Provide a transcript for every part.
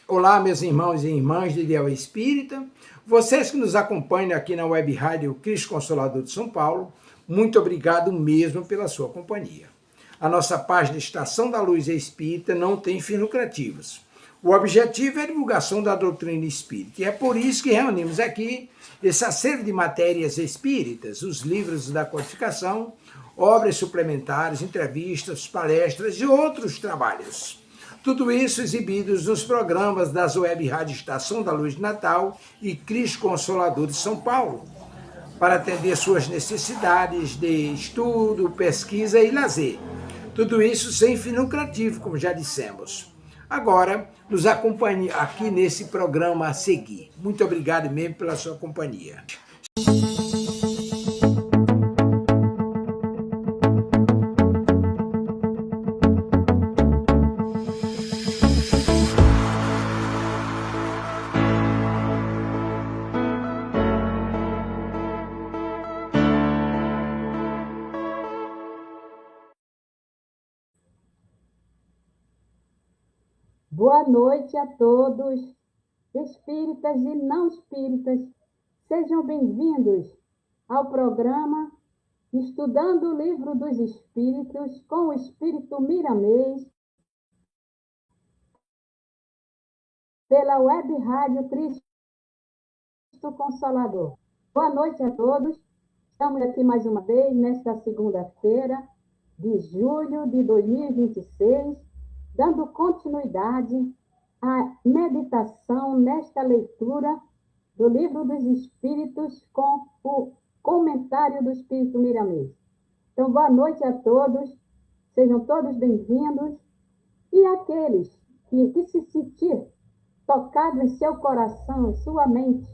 Olá, meus irmãos e irmãs de Ideal Espírita, vocês que nos acompanham aqui na Web Rádio Cristo Consolador de São Paulo, muito obrigado mesmo pela sua companhia. A nossa página Estação da Luz Espírita não tem fins lucrativos. O objetivo é a divulgação da doutrina espírita, e é por isso que reunimos aqui esse acervo de matérias espíritas, os livros da codificação, obras suplementares, entrevistas, palestras e outros trabalhos. Tudo isso exibidos nos programas das Web Rádio Estação da Luz de Natal e Cristo Consolador de São Paulo, para atender suas necessidades de estudo, pesquisa e lazer. Tudo isso sem fim lucrativo, como já dissemos. Agora, nos acompanhe aqui nesse programa a seguir. Muito obrigado mesmo pela sua companhia. Boa noite a todos, espíritas e não espíritas. Sejam bem-vindos ao programa Estudando o Livro dos Espíritos com o Espírito Miramês, pela Web Rádio Cristo Consolador. Boa noite a todos. Estamos aqui mais uma vez, nesta segunda-feira de julho de 2026, dando continuidade à meditação nesta leitura do Livro dos Espíritos com o comentário do Espírito Miramês. Então, boa noite a todos, sejam todos bem-vindos, e aqueles que se sentir tocado em seu coração, em sua mente,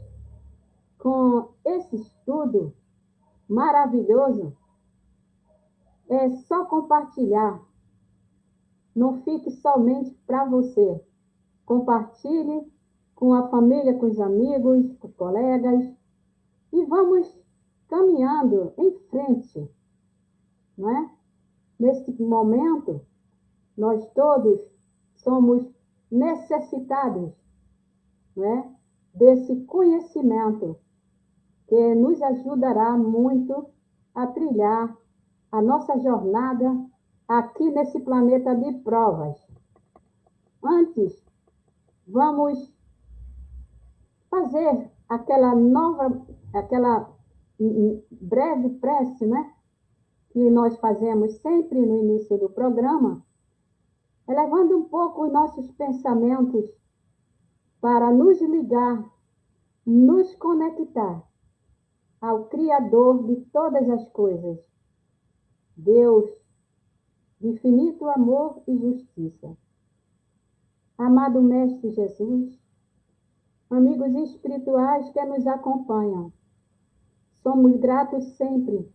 com esse estudo maravilhoso, é só compartilhar. Não fique somente para você. Compartilhe com a família, com os amigos, com os colegas, e vamos caminhando em frente, não é? Neste momento, nós todos somos necessitados, não é? Desse conhecimento que nos ajudará muito a trilhar a nossa jornada aqui nesse planeta de provas. Antes, vamos fazer aquela breve prece, né? Que nós fazemos sempre no início do programa, elevando um pouco os nossos pensamentos para nos ligar, nos conectar ao Criador de todas as coisas, Deus, de infinito amor e justiça. Amado Mestre Jesus, amigos espirituais que nos acompanham, somos gratos sempre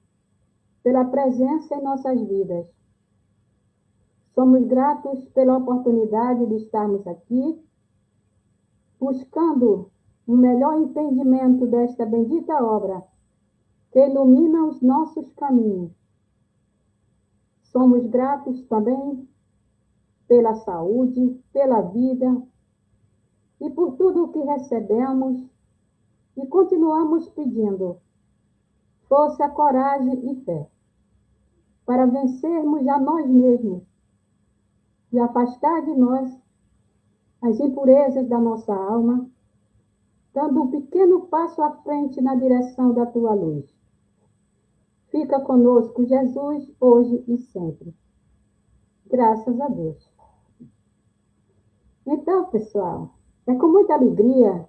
pela presença em nossas vidas. Somos gratos pela oportunidade de estarmos aqui, buscando um melhor entendimento desta bendita obra que ilumina os nossos caminhos. Somos gratos também pela saúde, pela vida e por tudo o que recebemos, e continuamos pedindo força, coragem e fé para vencermos a nós mesmos e afastar de nós as impurezas da nossa alma, dando um pequeno passo à frente na direção da tua luz. Fica conosco, Jesus, hoje e sempre. Graças a Deus. Então, pessoal, é com muita alegria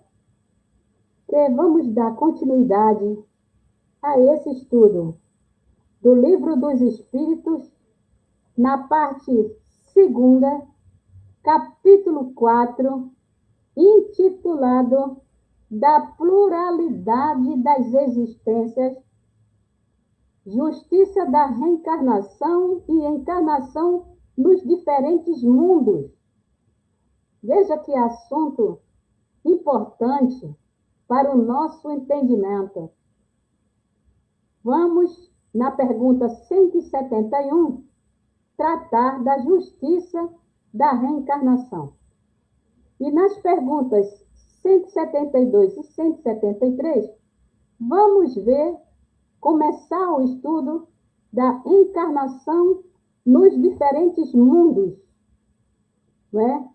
que vamos dar continuidade a esse estudo do Livro dos Espíritos, na parte 2ª, capítulo 4, intitulado Da Pluralidade das Existências, Justiça da Reencarnação e Encarnação nos Diferentes Mundos. Veja que assunto importante para o nosso entendimento. Vamos, na pergunta 171, tratar da justiça da reencarnação. E nas perguntas 172 e 173, vamos ver, começar o estudo da encarnação nos diferentes mundos, não é?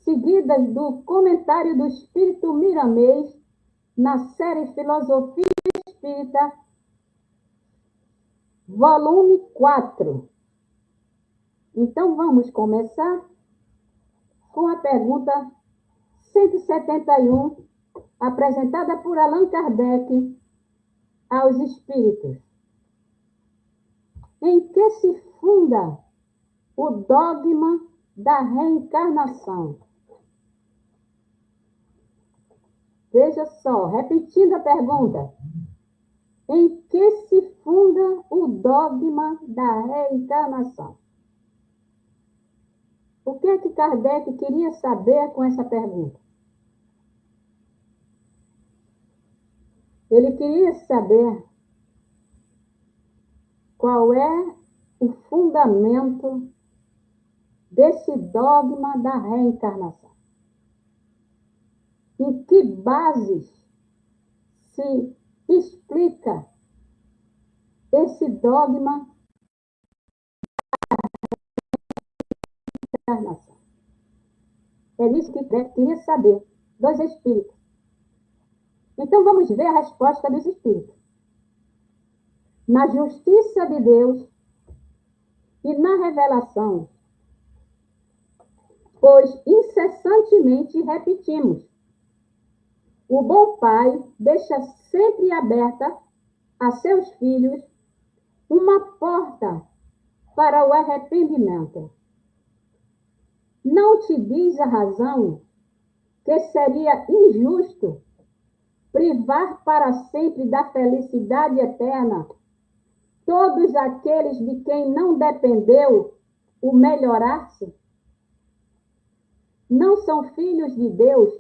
Seguidas do comentário do Espírito Miramês na série Filosofia Espírita, volume 4. Então, vamos começar com a pergunta 171, apresentada por Allan Kardec aos espíritos. Em que se funda o dogma da reencarnação? Veja só, repetindo a pergunta. Em que se funda o dogma da reencarnação? O que é que Kardec queria saber com essa pergunta? Ele queria saber qual é o fundamento desse dogma da reencarnação. Em que bases se explica esse dogma da reencarnação? É isso que queria saber dos espíritos. Então, vamos ver a resposta dos espíritos. Na justiça de Deus e na revelação, pois incessantemente repetimos, o bom pai deixa sempre aberta a seus filhos uma porta para o arrependimento. Não te diz a razão que seria injusto privar para sempre da felicidade eterna todos aqueles de quem não dependeu o melhorar-se? Não são filhos de Deus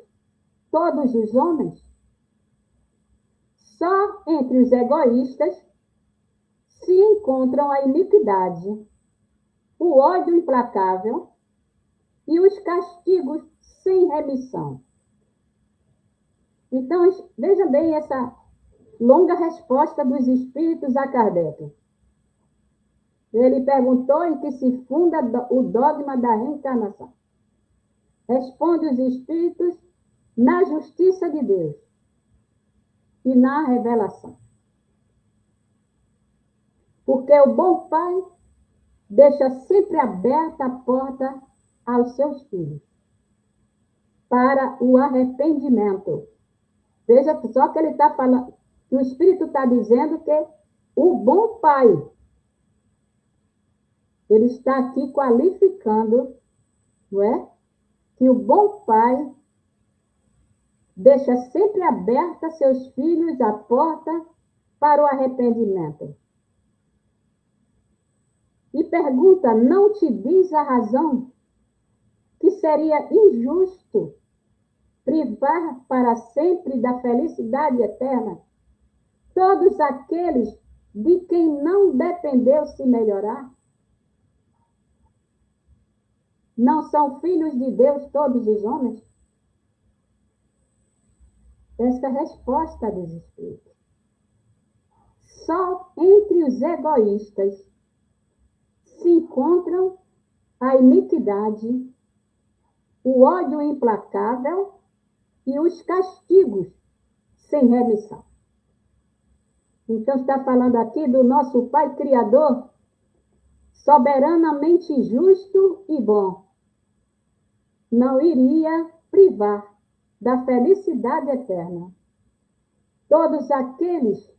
todos os homens? Só entre os egoístas se encontram a iniquidade, o ódio implacável e os castigos sem remissão. Então, veja bem essa longa resposta dos espíritos a Kardec. Ele perguntou em que se funda o dogma da reencarnação. Responde os espíritos na justiça de Deus e na revelação. Porque o bom pai deixa sempre aberta a porta aos seus filhos para o arrependimento. Veja só que ele está falando, que o Espírito está dizendo que o bom pai, ele está aqui qualificando, não é? Que o bom pai deixa sempre aberta a seus filhos a porta para o arrependimento. E pergunta, não te diz a razão que seria injusto privar para sempre da felicidade eterna todos aqueles de quem não dependeu se melhorar? Não são filhos de Deus todos os homens? Essa é a resposta dos espíritos. Só entre os egoístas se encontram a iniquidade, o ódio implacável e os castigos sem remissão. Então, está falando aqui do nosso Pai Criador, soberanamente justo e bom. Não iria privar da felicidade eterna todos aqueles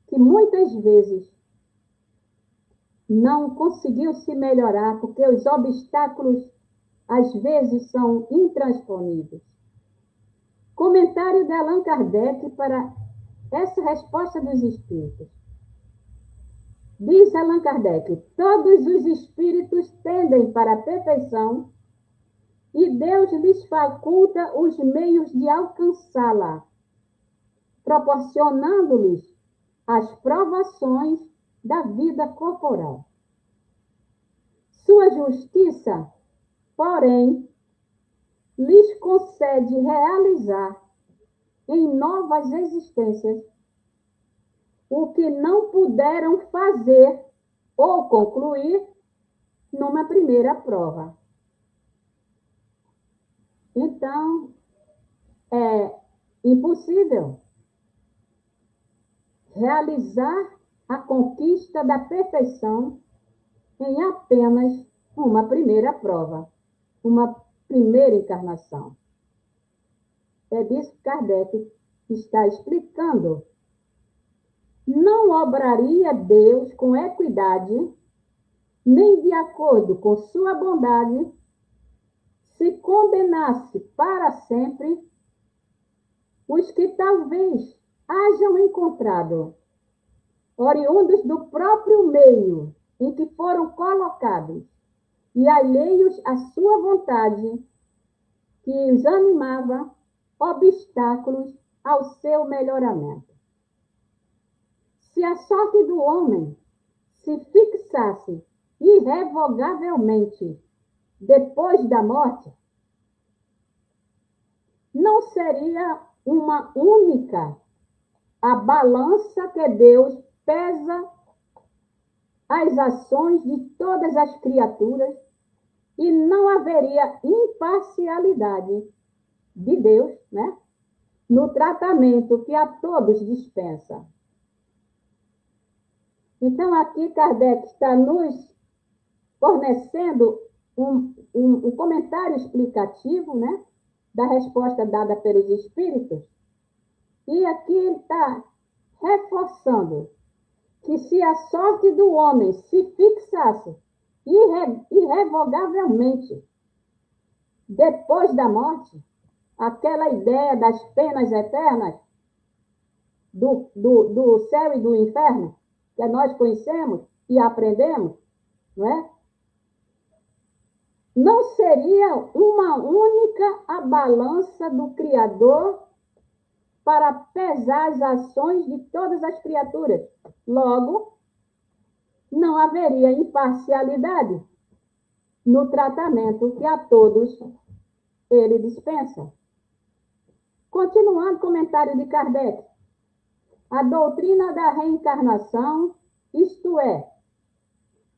que muitas vezes não conseguiu se melhorar, porque os obstáculos às vezes são intransponíveis. Comentário de Allan Kardec para essa resposta dos espíritos. Diz Allan Kardec, todos os espíritos tendem para a perfeição e Deus lhes faculta os meios de alcançá-la, proporcionando-lhes as provações da vida corporal. Sua justiça, porém, lhes concede realizar em novas existências o que não puderam fazer ou concluir numa primeira prova. Então, é impossível realizar a conquista da perfeição em apenas uma primeira prova, uma primeira encarnação. É disso que Kardec está explicando. Não obraria Deus com equidade, nem de acordo com sua bondade, se condenasse para sempre os que talvez hajam encontrado, oriundos do próprio meio em que foram colocados e alheios à sua vontade, que os animava, obstáculos ao seu melhoramento. Se a sorte do homem se fixasse irrevogavelmente depois da morte, não seria uma única a balança que Deus pesa as ações de todas as criaturas e não haveria imparcialidade de Deus, né, no tratamento que a todos dispensa. Então, aqui Kardec está nos fornecendo um comentário explicativo, né, da resposta dada pelos espíritos. E aqui ele está reforçando que se a sorte do homem se fixasse irrevogavelmente depois da morte, aquela ideia das penas eternas do céu e do inferno, que nós conhecemos e aprendemos, não é? Não seria uma única a balança do Criador para pesar as ações de todas as criaturas. Logo, não haveria imparcialidade no tratamento que a todos ele dispensa. Continuando o comentário de Kardec. A doutrina da reencarnação, isto é,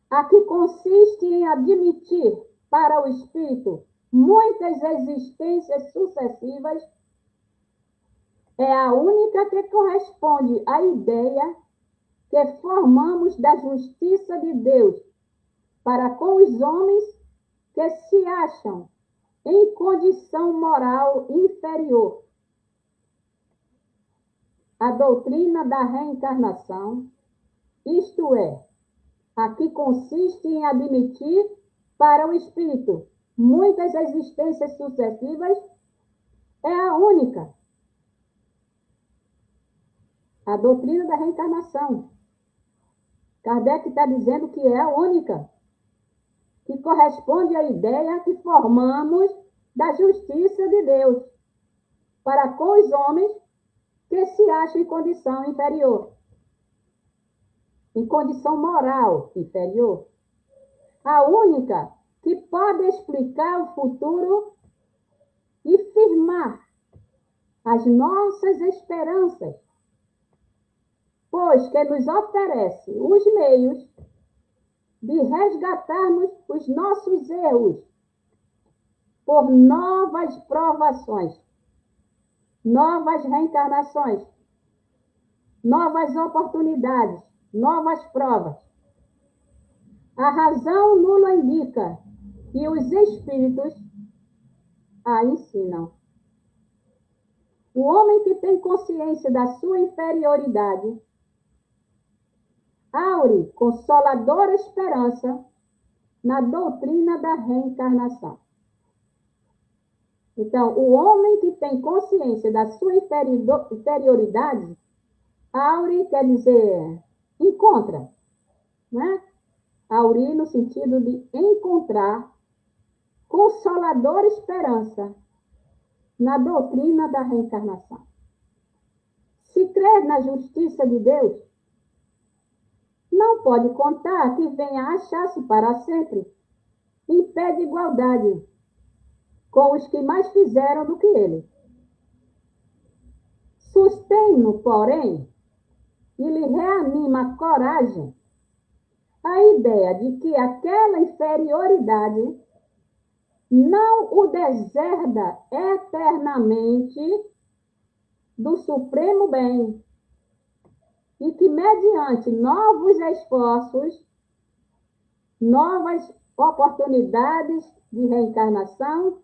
a que consiste em admitir para o espírito muitas existências sucessivas, é a única que corresponde à ideia que formamos da justiça de Deus para com os homens que se acham em condição moral inferior. A doutrina da reencarnação, isto é, a que consiste em admitir para o espírito muitas existências sucessivas, é a única. A doutrina da reencarnação. Kardec está dizendo que é a única, que corresponde à ideia que formamos da justiça de Deus para com os homens que se acham em condição inferior, em condição moral inferior. A única que pode explicar o futuro e firmar as nossas esperanças, pois que nos oferece os meios de resgatarmos os nossos erros por novas provações, novas reencarnações, novas oportunidades, novas provas. A razão nula indica e os espíritos a ensinam. O homem que tem consciência da sua inferioridade aure consoladora esperança na doutrina da reencarnação. Então, o homem que tem consciência da sua inferioridade, aure quer dizer encontra, né? Aure no sentido de encontrar consoladora esperança na doutrina da reencarnação. Se crer na justiça de Deus, não pode contar que venha a achar-se para sempre em pé de igualdade com os que mais fizeram do que ele. Sustém-no, porém, e lhe reanima a coragem a ideia de que aquela inferioridade não o deserda eternamente do supremo bem e que, mediante novos esforços, novas oportunidades de reencarnação,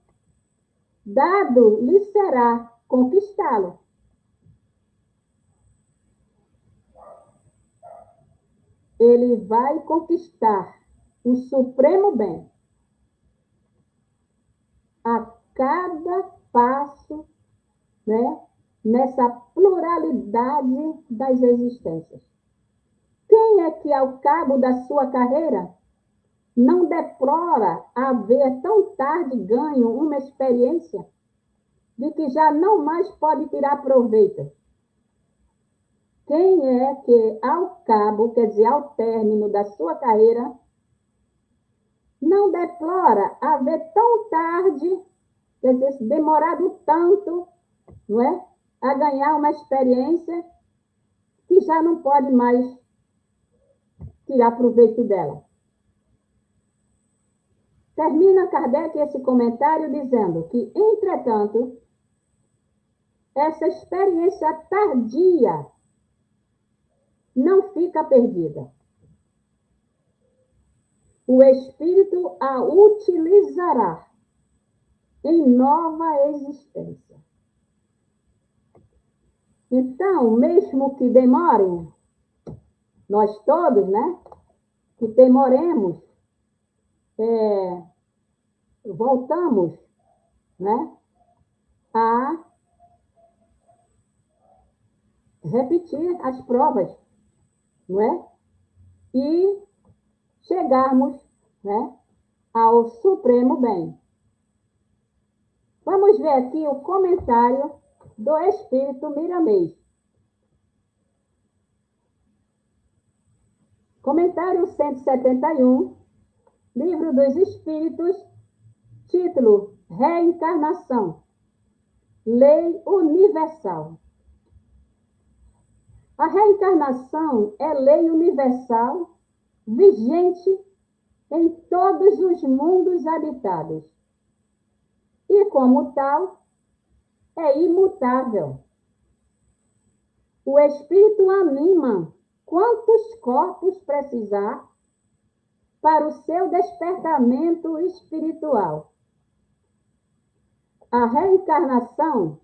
dado lhe será conquistá-lo. Ele vai conquistar o supremo bem a cada passo, né, nessa pluralidade das existências. Quem é que, ao cabo da sua carreira, não deplora haver tão tarde ganho uma experiência de que já não mais pode tirar proveito? Quem é que, ao cabo, quer dizer, ao término da sua carreira, não deplora haver tão tarde, quer dizer, demorado tanto, não é, a ganhar uma experiência que já não pode mais tirar proveito dela? Termina Kardec esse comentário dizendo que, entretanto, essa experiência tardia não fica perdida. O espírito a utilizará em nova existência. Então, mesmo que demore, nós todos, né, que demoremos, voltamos, né, a repetir as provas, não é? E chegarmos, né, ao supremo bem. Vamos ver aqui o comentário do Espírito Miramês. Comentário 171, Livro dos Espíritos, título Reencarnação, Lei Universal. A reencarnação é lei universal, vigente em todos os mundos habitados. E, como tal, é imutável. O Espírito anima quantos corpos precisar para o seu despertamento espiritual. A reencarnação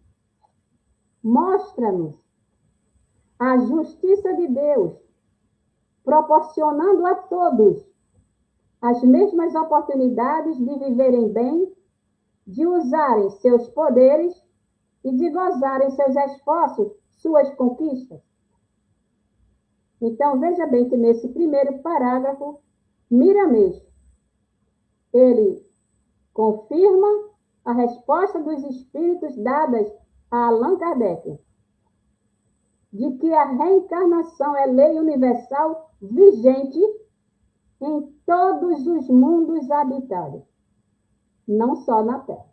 mostra-nos a justiça de Deus, proporcionando a todos as mesmas oportunidades de viverem bem, de usarem seus poderes e de gozarem seus esforços, suas conquistas. Então, veja bem que nesse primeiro parágrafo, Miramês, ele confirma a resposta dos espíritos dadas a Allan Kardec, de que a reencarnação é lei universal vigente em todos os mundos habitados, não só na Terra.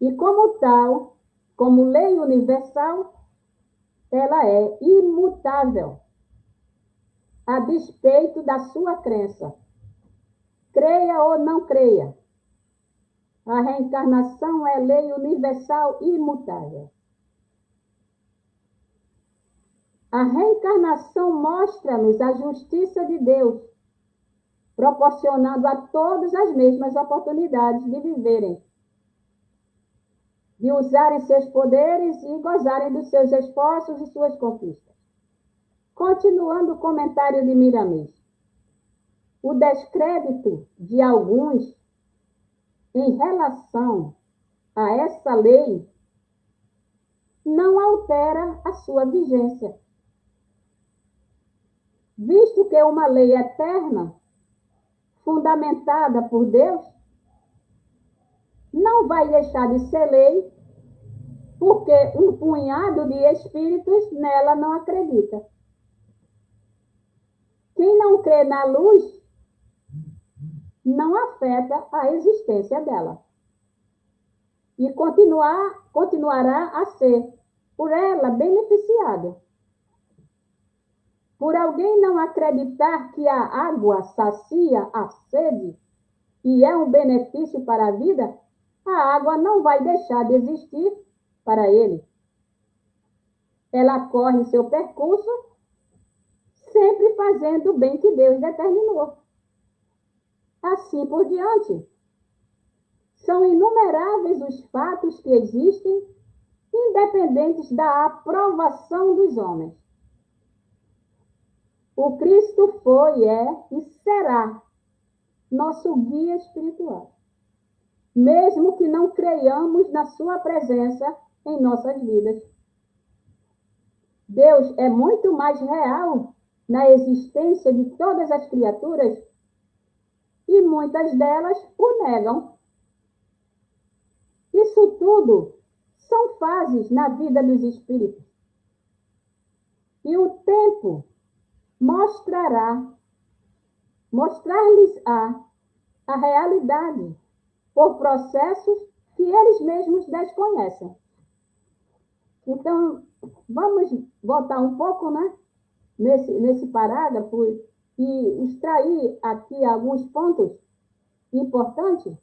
E como tal, como lei universal, ela é imutável, a despeito da sua crença. Creia ou não creia, a reencarnação é lei universal imutável. A reencarnação mostra-nos a justiça de Deus, proporcionando a todos as mesmas oportunidades de viverem, de usarem seus poderes e gozarem dos seus esforços e suas conquistas. Continuando o comentário de Miramês, o descrédito de alguns em relação a essa lei não altera a sua vigência, visto que é uma lei eterna, fundamentada por Deus, não vai deixar de ser lei porque um punhado de espíritos nela não acredita. Quem não crê na luz não afeta a existência dela. e continuará a ser, por ela, beneficiado. Por alguém não acreditar que a água sacia a sede e é um benefício para a vida, a água não vai deixar de existir para ele. Ela corre seu percurso, sempre fazendo o bem que Deus determinou. Assim por diante. São inumeráveis os fatos que existem, independentes da aprovação dos homens. O Cristo foi, é e será nosso guia espiritual, mesmo que não creiamos na sua presença em nossas vidas. Deus é muito mais real na existência de todas as criaturas e muitas delas o negam. Isso tudo são fases na vida dos espíritos. E o tempo mostrar-lhes-á a realidade por processos que eles mesmos desconhecem. Então, vamos voltar um pouco, né, nesse parágrafo e extrair aqui alguns pontos importantes.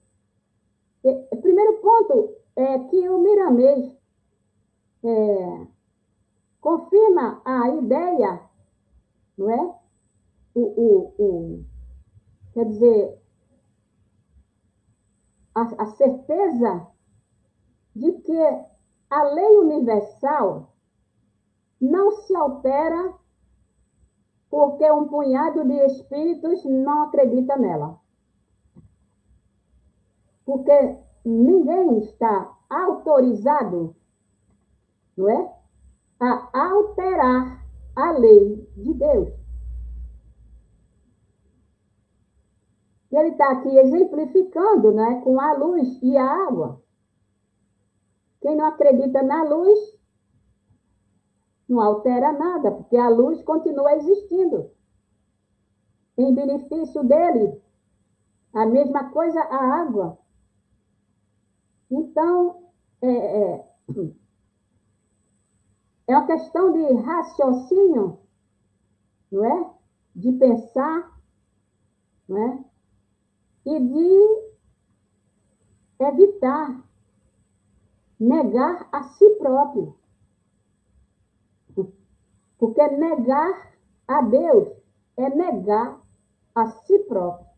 O primeiro ponto é que o Miramês confirma a ideia, não é? Quer dizer, a certeza de que a lei universal não se altera porque um punhado de espíritos não acredita nela. Porque ninguém está autorizado, não é, a alterar a lei de Deus. E ele está aqui exemplificando, né, com a luz e a água. Quem não acredita na luz não altera nada, porque a luz continua existindo. Em benefício dele, a mesma coisa a água. Então, é uma questão de raciocínio, não é? De pensar, não é? E de evitar negar a si próprio. Porque negar a Deus é negar a si próprio.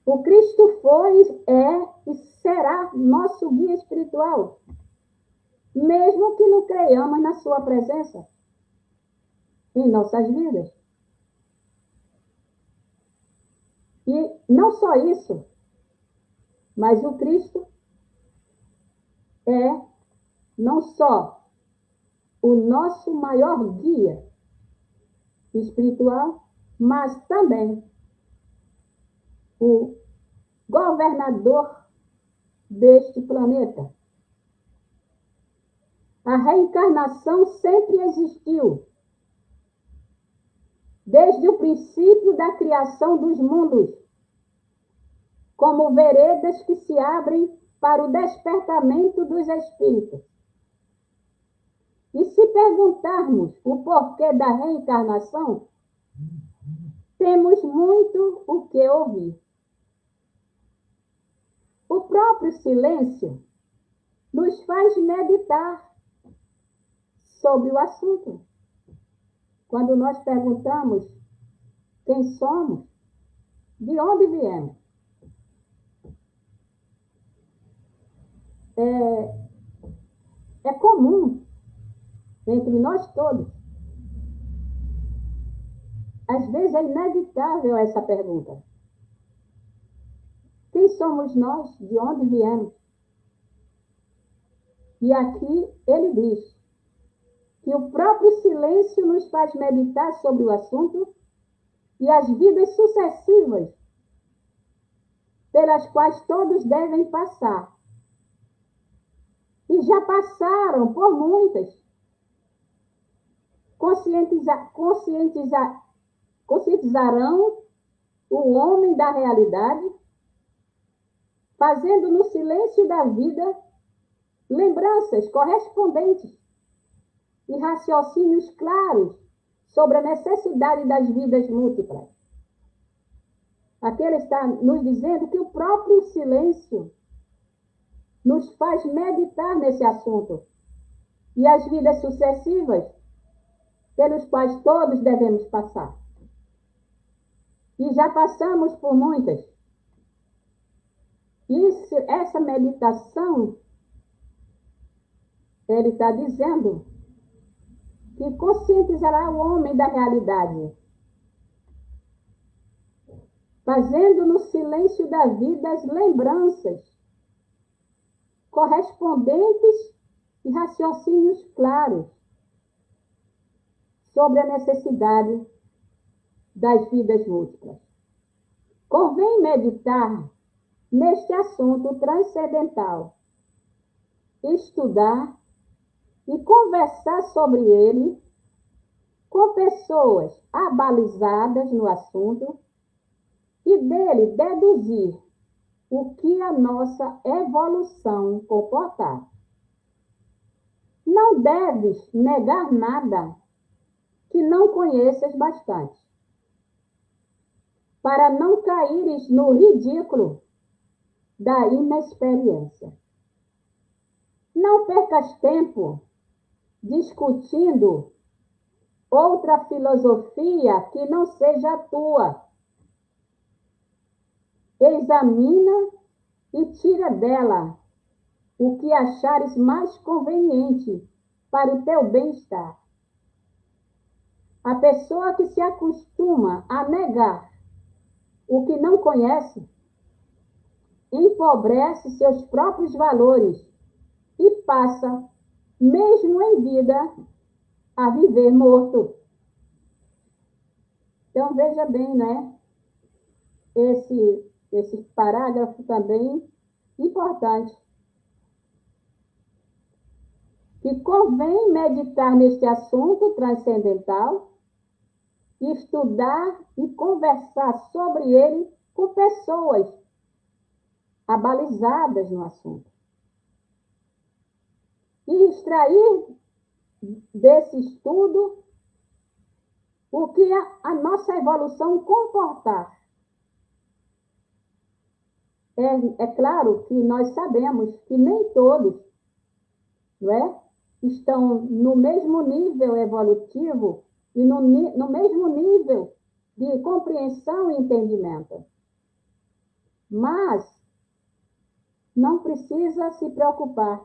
O Cristo foi, é e será nosso guia espiritual, mesmo que não creiamos na sua presença em nossas vidas. E não só isso, mas o Cristo é não só o nosso maior guia espiritual, mas também o governador deste planeta. A reencarnação sempre existiu, desde o princípio da criação dos mundos, como veredas que se abrem para o despertamento dos espíritos. E se perguntarmos o porquê da reencarnação, temos muito o que ouvir. O próprio silêncio nos faz meditar sobre o assunto. Quando nós perguntamos quem somos, de onde viemos, é comum entre nós todos. Às vezes é inevitável essa pergunta. Quem somos nós? De onde viemos? E aqui ele diz que o próprio silêncio nos faz meditar sobre o assunto e as vidas sucessivas pelas quais todos devem passar. E já passaram por muitas. Conscientizarão o homem da realidade, fazendo no silêncio da vida lembranças correspondentes e raciocínios claros sobre a necessidade das vidas múltiplas. Aqui ele está nos dizendo que o próprio silêncio nos faz meditar nesse assunto e as vidas sucessivas pelos quais todos devemos passar. E já passamos por muitas. E essa meditação, ele está dizendo que conscientizará o homem da realidade, fazendo no silêncio da vida as lembranças correspondentes e raciocínios claros sobre a necessidade das vidas múltiplas. Convém meditar neste assunto transcendental, estudar e conversar sobre ele com pessoas abalizadas no assunto e dele deduzir o que a nossa evolução comportar. Não deves negar nada que não conheças bastante, para não caíres no ridículo da inexperiência. Não percas tempo discutindo outra filosofia que não seja a tua. Examina e tira dela o que achares mais conveniente para o teu bem-estar. A pessoa que se acostuma a negar o que não conhece empobrece seus próprios valores e passa, mesmo em vida, a viver morto. Então, veja bem, né? Esse parágrafo também importante. Que convém meditar neste assunto transcendental, estudar e conversar sobre ele com pessoas abalizadas no assunto. E extrair desse estudo o que a nossa evolução comportar. É claro que nós sabemos que nem todos, não é, estão no mesmo nível evolutivo e no mesmo nível de compreensão e entendimento. Mas não precisa se preocupar,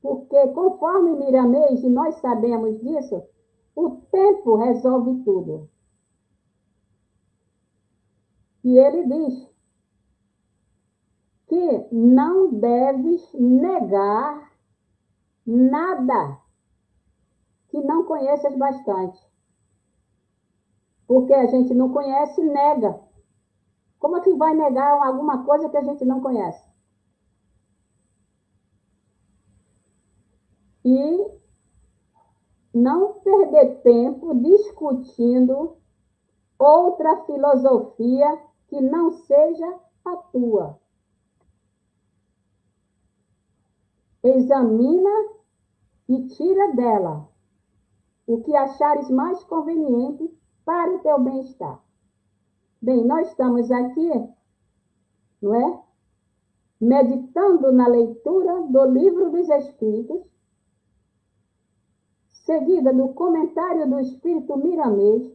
porque conforme Miramês, e nós sabemos disso, o tempo resolve tudo. E ele diz que não deves negar nada que não conheças bastante. Porque a gente não conhece, nega. Como é que vai negar alguma coisa que a gente não conhece? E não perder tempo discutindo outra filosofia que não seja a tua. Examina e tira dela o que achares mais conveniente para o teu bem-estar. Bem, nós estamos aqui, não é? Meditando na leitura do Livro dos Espíritos, seguida do comentário do Espírito Miramês,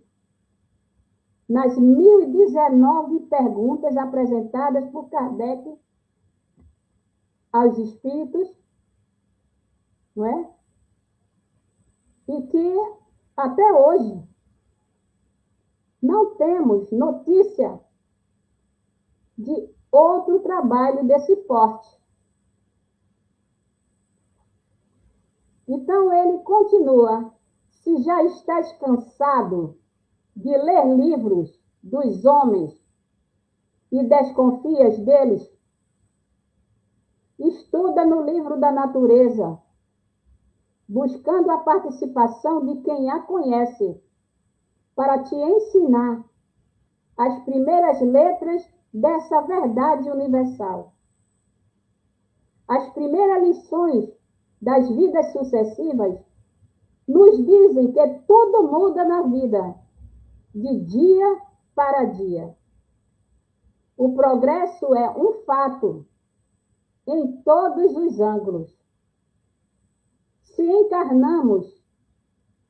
nas 1019 perguntas apresentadas por Kardec aos Espíritos, não é? E que, até hoje, não temos notícia de outro trabalho desse porte. Então, ele continua: se já estás cansado de ler livros dos homens e desconfias deles, estuda no livro da natureza, buscando a participação de quem a conhece, para te ensinar as primeiras letras dessa verdade universal. As primeiras lições das vidas sucessivas nos dizem que tudo muda na vida, de dia para dia. O progresso é um fato em todos os ângulos. Se encarnamos,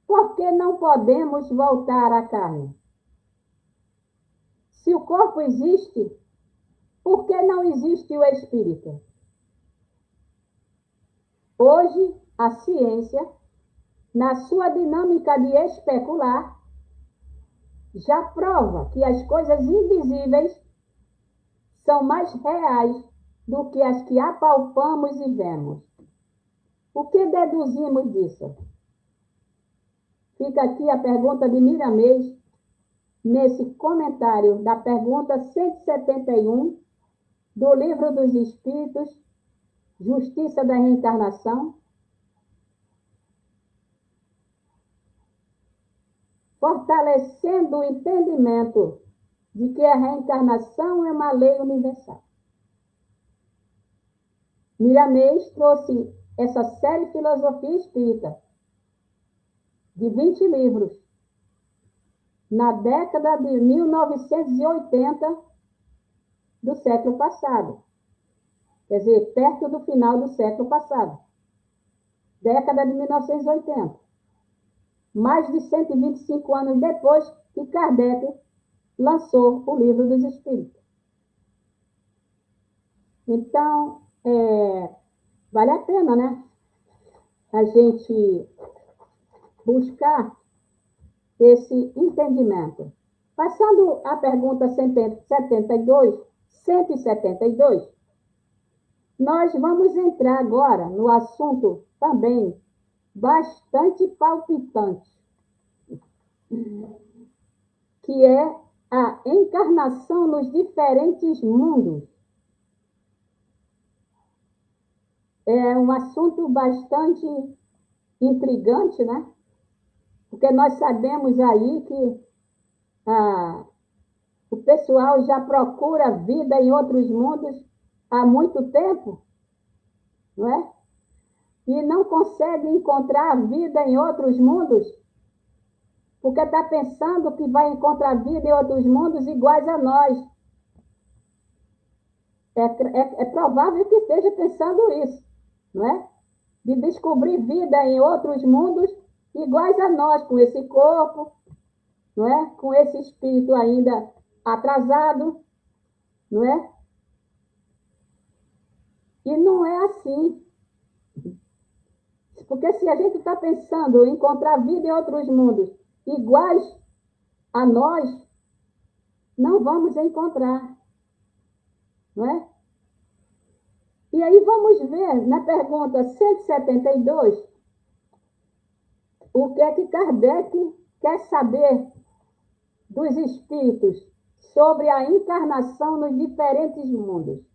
por que não podemos voltar à carne? Se o corpo existe, por que não existe o espírito? Hoje, a ciência, na sua dinâmica de especular, já prova que as coisas invisíveis são mais reais do que as que apalpamos e vemos. O que deduzimos disso? Fica aqui a pergunta de Miramês, nesse comentário da pergunta 171 do Livro dos Espíritos, Justiça da Reencarnação, fortalecendo o entendimento de que a reencarnação é uma lei universal. Miramês trouxe essa série Filosofia Espírita, de 20 livros, na década de 1980 do século passado. Quer dizer, perto do final do século passado. Década de 1980. Mais de 125 anos depois que Kardec lançou o Livro dos Espíritos. Então, vale a pena, né? A gente buscar esse entendimento. Passando à pergunta 172, nós vamos entrar agora no assunto também bastante palpitante, que é a encarnação nos diferentes mundos. É um assunto bastante intrigante, né? Porque nós sabemos aí que o pessoal já procura vida em outros mundos há muito tempo, não é? E não consegue encontrar vida em outros mundos, porque está pensando que vai encontrar vida em outros mundos iguais a nós. É provável que esteja pensando isso, não é? De descobrir vida em outros mundos iguais a nós, com esse corpo, não é? Com esse espírito ainda atrasado, não é? E não é assim. Porque se a gente está pensando em encontrar vida em outros mundos iguais a nós, não vamos encontrar, não é? E aí vamos ver na pergunta 172 o que é que Kardec quer saber dos espíritos sobre a encarnação nos diferentes mundos.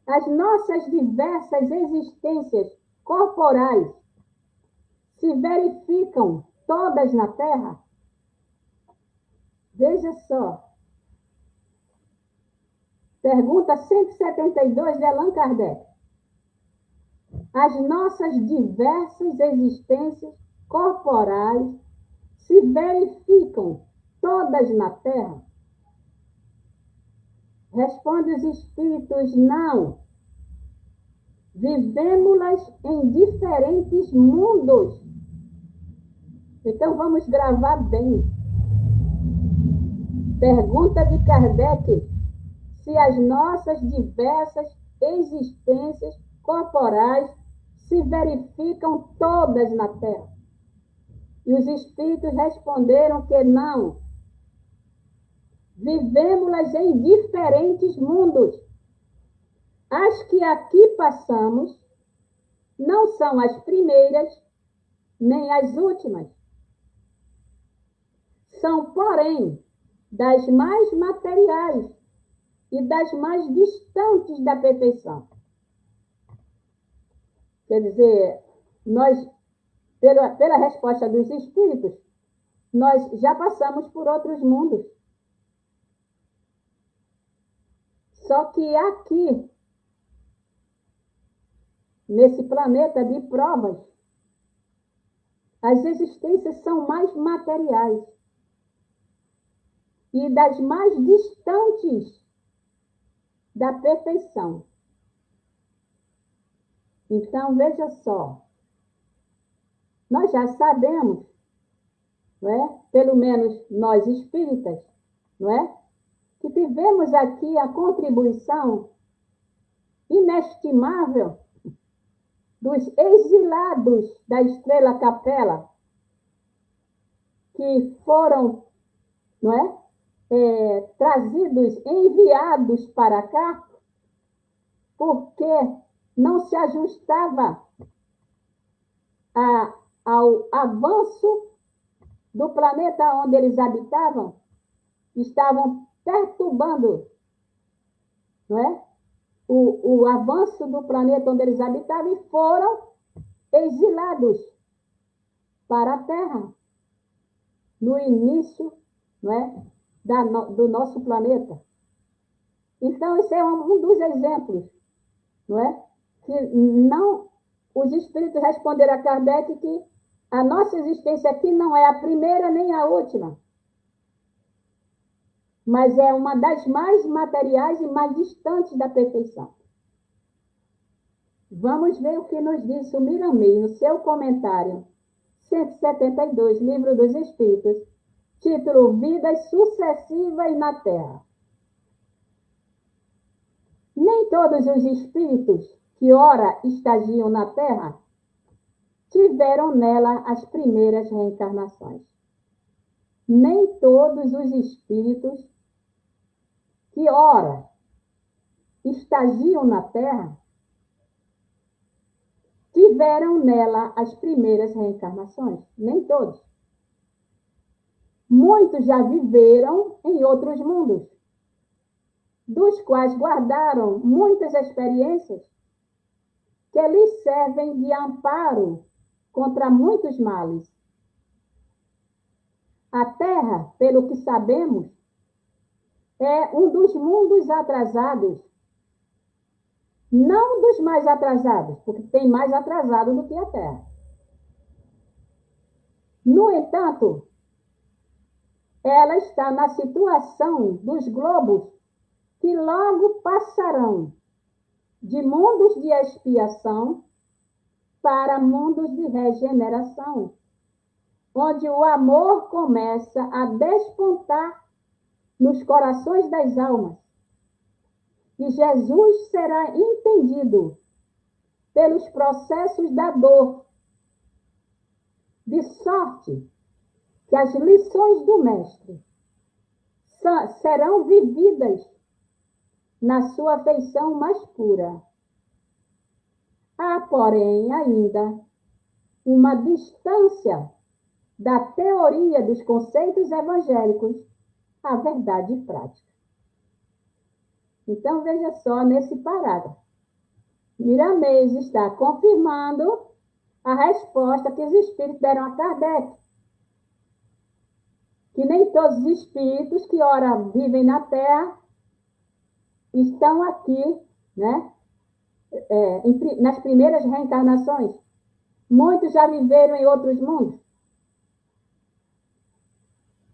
As nossas diversas existências corporais se verificam todas na Terra? Veja só. Pergunta 172 de Allan Kardec. As nossas diversas existências corporais se verificam todas na Terra? Responde os espíritos, não. Vivemos-las em diferentes mundos. Então vamos gravar bem. Pergunta de Kardec: se as nossas diversas existências corporais se verificam todas na Terra? E os espíritos responderam que não. Vivemos-las em diferentes mundos. As que aqui passamos não são as primeiras, nem as últimas. São, porém, das mais materiais e das mais distantes da perfeição. Quer dizer, nós, pela resposta dos espíritos, nós já passamos por outros mundos. Só que aqui, nesse planeta de provas, as existências são mais materiais e das mais distantes da perfeição. Então, veja só, nós já sabemos, não é? Pelo menos nós espíritas, não é? Que tivemos aqui a contribuição inestimável dos exilados da Estrela Capela, que foram, não é? Trazidos, enviados para cá, porque não se ajustava ao avanço do planeta onde eles habitavam, estavam perturbando, não é? O avanço do planeta onde eles habitavam e foram exilados para a Terra, no início, não é? Do nosso planeta. Então, esse é um dos exemplos, não é? Que não, os espíritos responderam a Kardec que a nossa existência aqui não é a primeira nem a última, mas é uma das mais materiais e mais distantes da perfeição. Vamos ver o que nos diz o Miramês no seu comentário 172, Livro dos Espíritos, título Vidas Sucessivas na Terra. Nem todos os espíritos que ora estagiam na Terra tiveram nela as primeiras reencarnações. Nem todos os espíritos que ora estagiam na Terra tiveram nela as primeiras reencarnações. Nem todos. Muitos já viveram em outros mundos, dos quais guardaram muitas experiências que lhes servem de amparo contra muitos males. A Terra, pelo que sabemos, é um dos mundos atrasados, não dos mais atrasados, porque tem mais atrasado do que a Terra. No entanto, ela está na situação dos globos que logo passarão de mundos de expiação para mundos de regeneração, onde o amor começa a despontar nos corações das almas. E Jesus será entendido pelos processos da dor, de sorte que as lições do Mestre serão vividas na sua feição mais pura. Há, porém, ainda uma distância da teoria dos conceitos evangélicos à verdade prática. Então, veja só nesse parágrafo. Miramês está confirmando a resposta que os espíritos deram a Kardec. Que nem todos os espíritos que ora vivem na Terra estão aqui, né? Nas primeiras reencarnações. Muitos já viveram em outros mundos.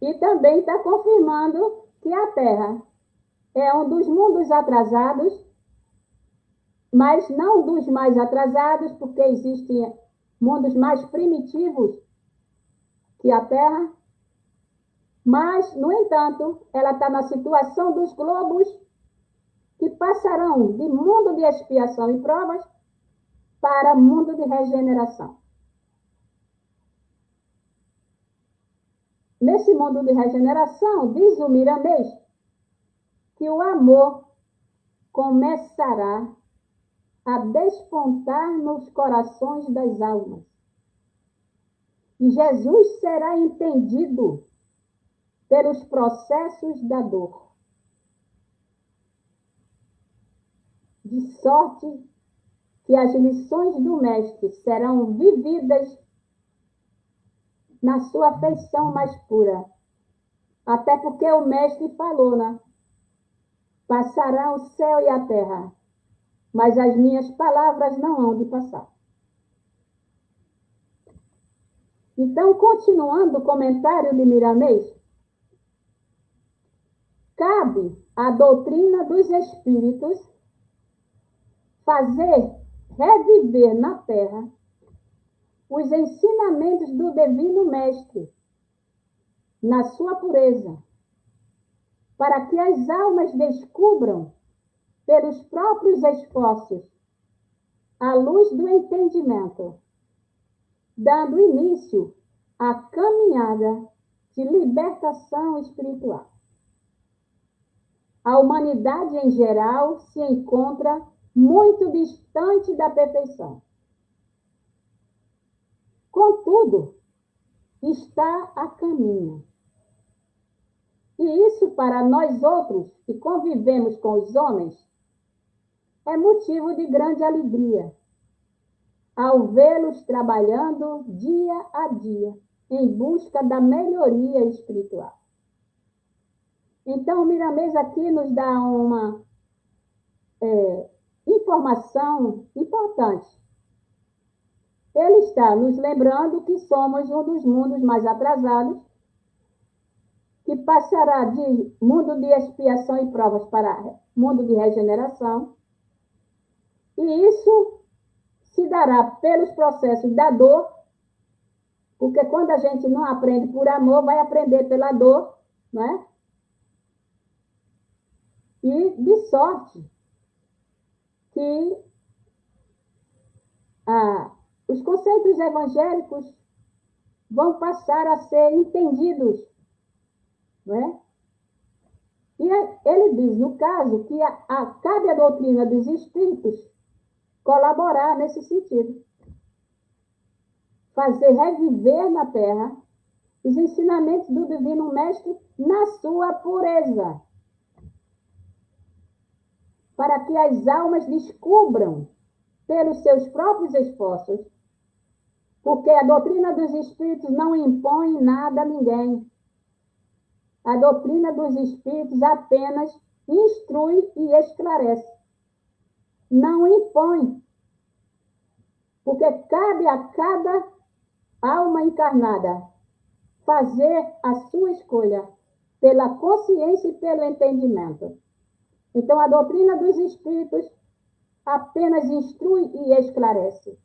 E também está confirmando que a Terra é um dos mundos atrasados, mas não dos mais atrasados, porque existem mundos mais primitivos que a Terra. Mas, no entanto, ela está na situação dos globos que passarão de mundo de expiação e provas para mundo de regeneração. Nesse mundo de regeneração, diz o Miramês, que o amor começará a despontar nos corações das almas. E Jesus será entendido pelos processos da dor. De sorte que as lições do Mestre serão vividas na sua feição mais pura. Até porque o Mestre falou, né? Passará o céu e a terra, mas as minhas palavras não hão de passar. Então, continuando o comentário de Miramês, cabe à doutrina dos espíritos fazer reviver na terra os ensinamentos do Divino Mestre, na sua pureza, para que as almas descubram, pelos próprios esforços, a luz do entendimento, dando início à caminhada de libertação espiritual. A humanidade em geral se encontra muito distante da perfeição. Contudo, está a caminho. E isso, para nós outros que convivemos com os homens, é motivo de grande alegria, ao vê-los trabalhando dia a dia em busca da melhoria espiritual. Então, o Miramês aqui nos dá uma informação importante. Ele está nos lembrando que somos um dos mundos mais atrasados, que passará de mundo de expiação e provas para mundo de regeneração. E isso se dará pelos processos da dor, porque quando a gente não aprende por amor, vai aprender pela dor, não é? E de sorte que os conceitos evangélicos vão passar a ser entendidos, não é? E ele diz, no caso, que cabe à doutrina dos espíritos colaborar nesse sentido. Fazer reviver na terra os ensinamentos do Divino Mestre na sua pureza, para que as almas descubram, pelos seus próprios esforços, porque a doutrina dos espíritos não impõe nada a ninguém. A doutrina dos espíritos apenas instrui e esclarece. Não impõe. Porque cabe a cada alma encarnada fazer a sua escolha pela consciência e pelo entendimento. Então, a doutrina dos espíritos apenas instrui e esclarece.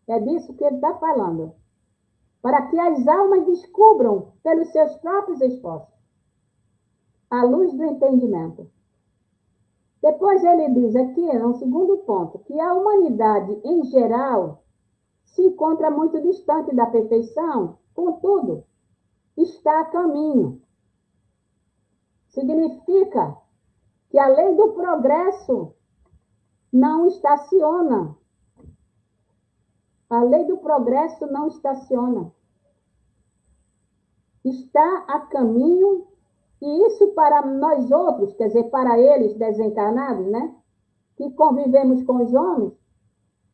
É disso que ele está falando. Para que as almas descubram, pelos seus próprios esforços, a luz do entendimento. Depois ele diz aqui, no segundo ponto, que a humanidade, em geral, se encontra muito distante da perfeição, contudo, está a caminho. Significa que a lei do progresso não estaciona. A lei do progresso não estaciona. Está a caminho, e isso para nós outros, quer dizer, para eles desencarnados, né, que convivemos com os homens,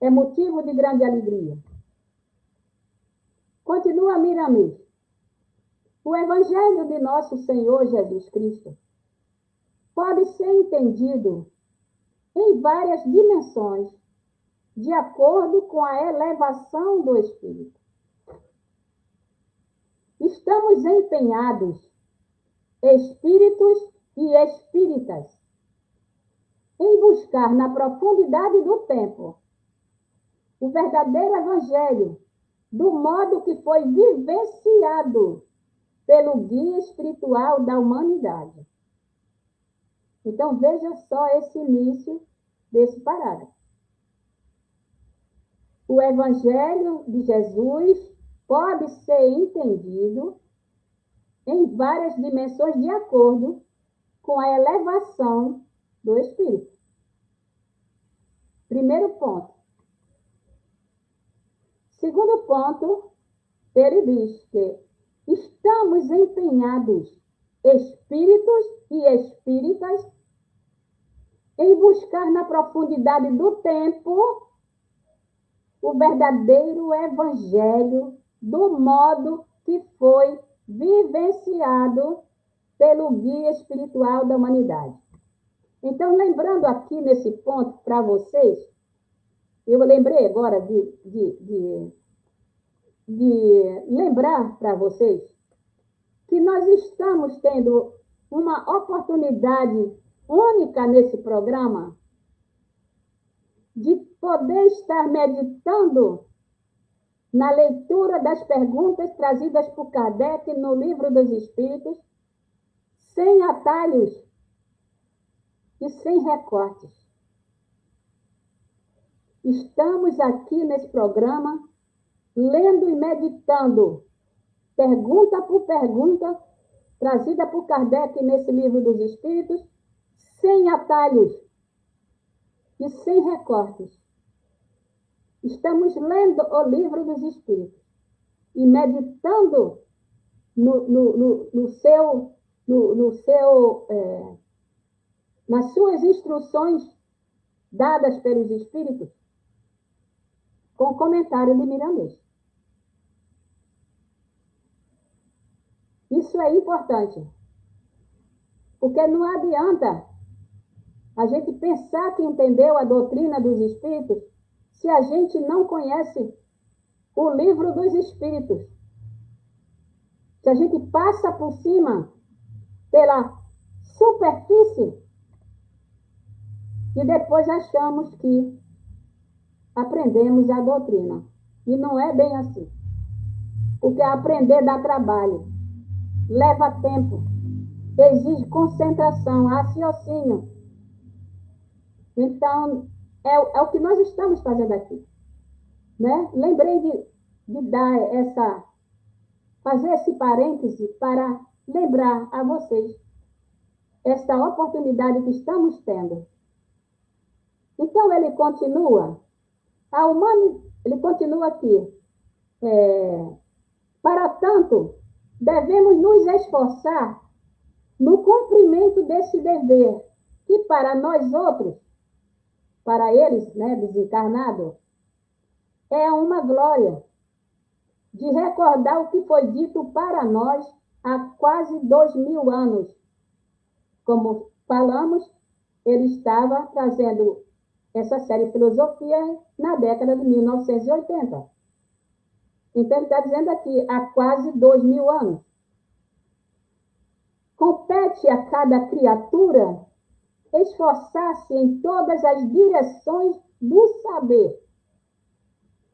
é motivo de grande alegria. Continua Miramês. O Evangelho de nosso Senhor Jesus Cristo pode ser entendido em várias dimensões, de acordo com a elevação do espírito. Estamos empenhados, espíritos e espíritas, em buscar na profundidade do tempo o verdadeiro evangelho, do modo que foi vivenciado pelo guia espiritual da humanidade. Então, veja só esse início desse parágrafo. O Evangelho de Jesus pode ser entendido em várias dimensões de acordo com a elevação do espírito. Primeiro ponto. Segundo ponto, ele diz que estamos empenhados, espíritos e espíritas, em buscar na profundidade do tempo o verdadeiro evangelho do modo que foi vivenciado pelo guia espiritual da humanidade. Então, lembrando aqui nesse ponto para vocês, eu lembrei agora de lembrar para vocês que nós estamos tendo uma oportunidade única nesse programa de poder estar meditando na leitura das perguntas trazidas por Kardec no Livro dos Espíritos, sem atalhos e sem recortes. Estamos aqui nesse programa lendo e meditando, pergunta por pergunta, trazida por Kardec nesse Livro dos Espíritos, sem atalhos e sem recortes. Estamos lendo o Livro dos Espíritos e meditando nas suas instruções dadas pelos Espíritos, com o comentário de Miramês. Isso é importante, porque não adianta a gente pensar que entendeu a doutrina dos Espíritos se a gente não conhece o Livro dos Espíritos. Se a gente passa por cima, pela superfície, e depois achamos que aprendemos a doutrina. E não é bem assim. Porque aprender dá trabalho, leva tempo, exige concentração, raciocínio. Então, é o que nós estamos fazendo aqui. Né? Lembrei de dar fazer esse parêntese para lembrar a vocês esta oportunidade que estamos tendo. Então, ele continua aqui. Para tanto, devemos nos esforçar no cumprimento desse dever, que para nós outros, para eles, né, desencarnados, é uma glória de recordar o que foi dito para nós há quase 2000 anos. Como falamos, ele estava trazendo essa série Filosofia na década de 1980. Então, ele está dizendo aqui, há quase 2000 anos. Compete a cada criatura esforçar-se em todas as direções do saber,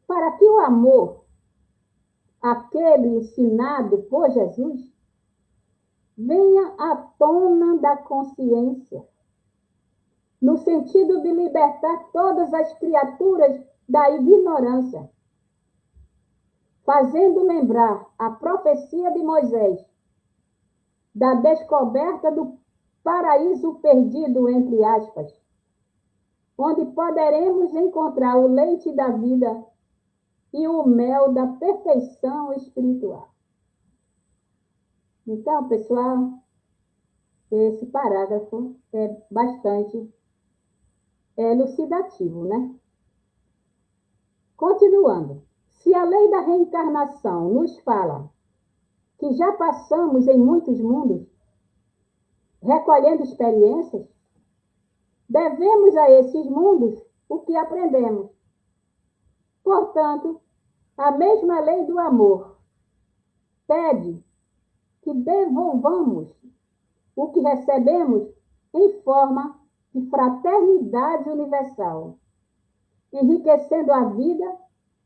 para que o amor, aquele ensinado por Jesus, venha à tona da consciência, no sentido de libertar todas as criaturas da ignorância, fazendo lembrar a profecia de Moisés da descoberta do paraíso perdido, entre aspas, onde poderemos encontrar o leite da vida e o mel da perfeição espiritual. Então, pessoal, esse parágrafo é bastante elucidativo, né? Continuando. Se a lei da reencarnação nos fala que já passamos em muitos mundos, recolhendo experiências, devemos a esses mundos o que aprendemos. Portanto, a mesma lei do amor pede que devolvamos o que recebemos em forma de fraternidade universal, enriquecendo a vida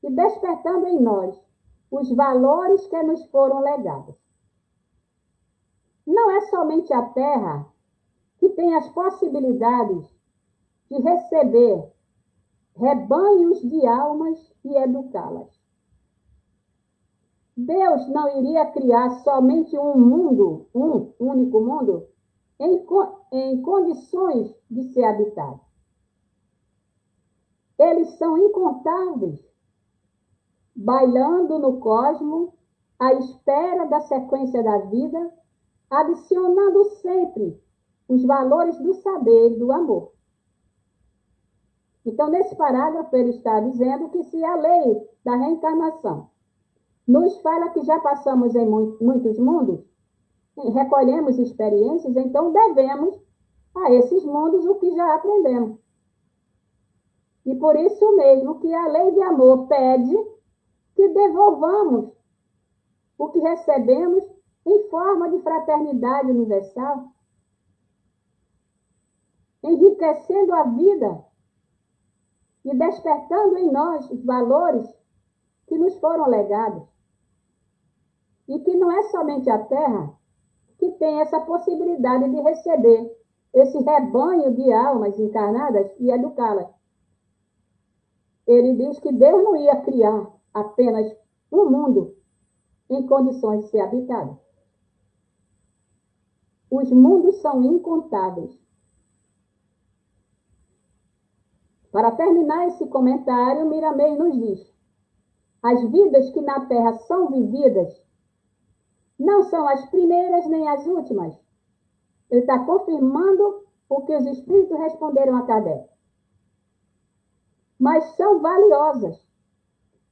e despertando em nós os valores que nos foram legados. Não é somente a Terra que tem as possibilidades de receber rebanhos de almas e educá-las. Deus não iria criar somente um mundo, um único mundo, em condições de ser habitado. Eles são incontáveis, bailando no cosmos, à espera da sequência da vida, adicionando sempre os valores do saber e do amor. Então, nesse parágrafo, ele está dizendo que se a lei da reencarnação nos fala que já passamos em muitos mundos, recolhemos experiências, então devemos a esses mundos o que já aprendemos. E por isso mesmo que a lei de amor pede que devolvamos o que recebemos em forma de fraternidade universal, enriquecendo a vida e despertando em nós os valores que nos foram legados. E que não é somente a Terra que tem essa possibilidade de receber esse rebanho de almas encarnadas e educá-las. Ele diz que Deus não ia criar apenas um mundo em condições de ser habitado. Os mundos são incontáveis. Para terminar esse comentário, Miramês nos diz: as vidas que na Terra são vividas não são as primeiras nem as últimas. Ele está confirmando o que os espíritos responderam a Kardec. Mas são valiosas,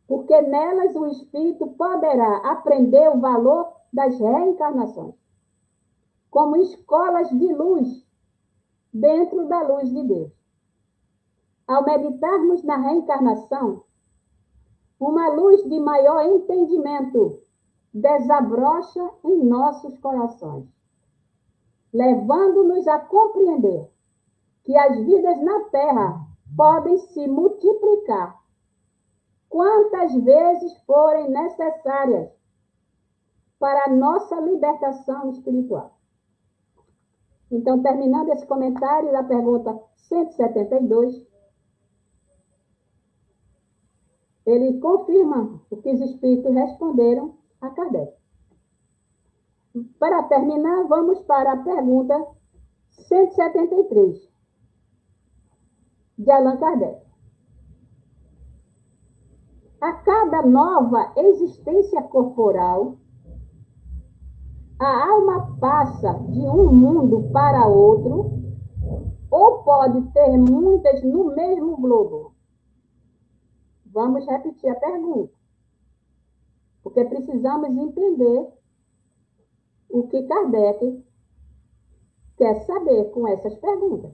porque nelas o espírito poderá aprender o valor das reencarnações, como escolas de luz dentro da luz de Deus. Ao meditarmos na reencarnação, uma luz de maior entendimento desabrocha em nossos corações, levando-nos a compreender que as vidas na Terra podem se multiplicar quantas vezes forem necessárias para a nossa libertação espiritual. Então, terminando esse comentário da pergunta 172, ele confirma o que os espíritos responderam a Kardec. Para terminar, vamos para a pergunta 173, de Allan Kardec. A cada nova existência corporal, a alma passa de um mundo para outro, ou pode ter muitas no mesmo globo? Vamos repetir a pergunta, porque precisamos entender o que Kardec quer saber com essas perguntas.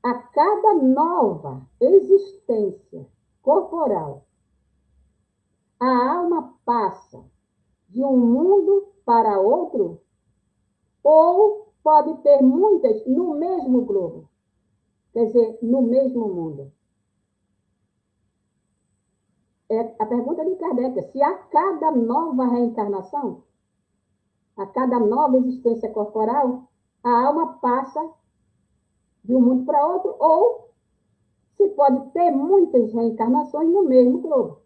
A cada nova existência corporal, a alma passa de um mundo para outro, ou pode ter muitas no mesmo globo, quer dizer, no mesmo mundo. É a pergunta de Kardec é se a cada nova reencarnação, a cada nova existência corporal, a alma passa de um mundo para outro, ou se pode ter muitas reencarnações no mesmo globo.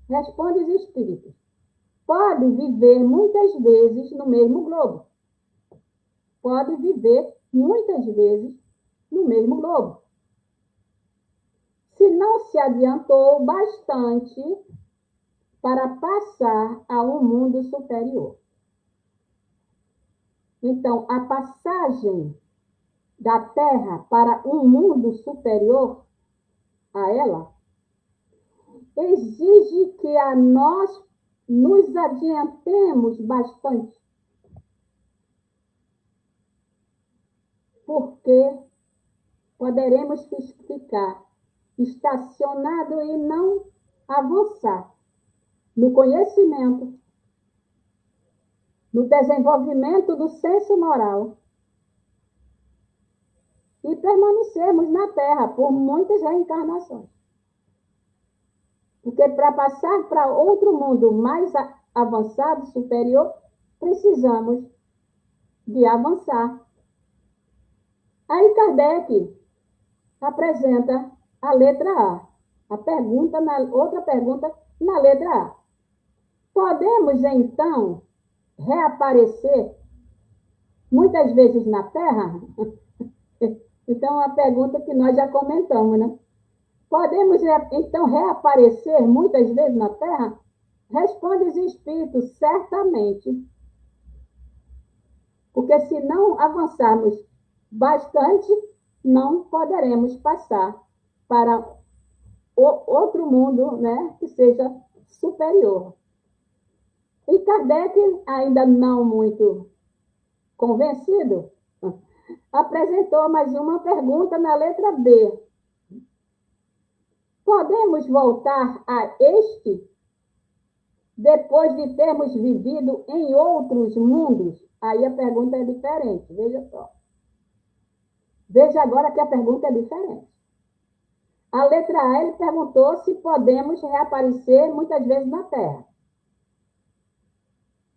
Responde os espíritos: pode viver muitas vezes no mesmo globo. Pode viver muitas vezes no mesmo globo. Se não se adiantou bastante para passar a um mundo superior. Então, a passagem da Terra para um mundo superior a ela exige que a nós nos adiantemos bastante, porque poderemos ficar estacionado e não avançar no conhecimento, no desenvolvimento do senso moral e permanecermos na Terra por muitas reencarnações. Porque para passar para outro mundo mais avançado, superior, precisamos de avançar. Aí Kardec apresenta a letra A. Outra pergunta na letra A. Podemos, então, reaparecer muitas vezes na Terra? Então, é uma pergunta que nós já comentamos, né? Podemos, então, reaparecer muitas vezes na Terra? Responde os espíritos: certamente. Porque se não avançarmos bastante, não poderemos passar para outro mundo, né, que seja superior. E Kardec, ainda não muito Convencido? Apresentou mais uma pergunta na letra B. Podemos voltar a este depois de termos vivido em outros mundos? Aí a pergunta é diferente, veja só. Veja agora que a pergunta é diferente. A letra A, ele perguntou se podemos reaparecer muitas vezes na Terra.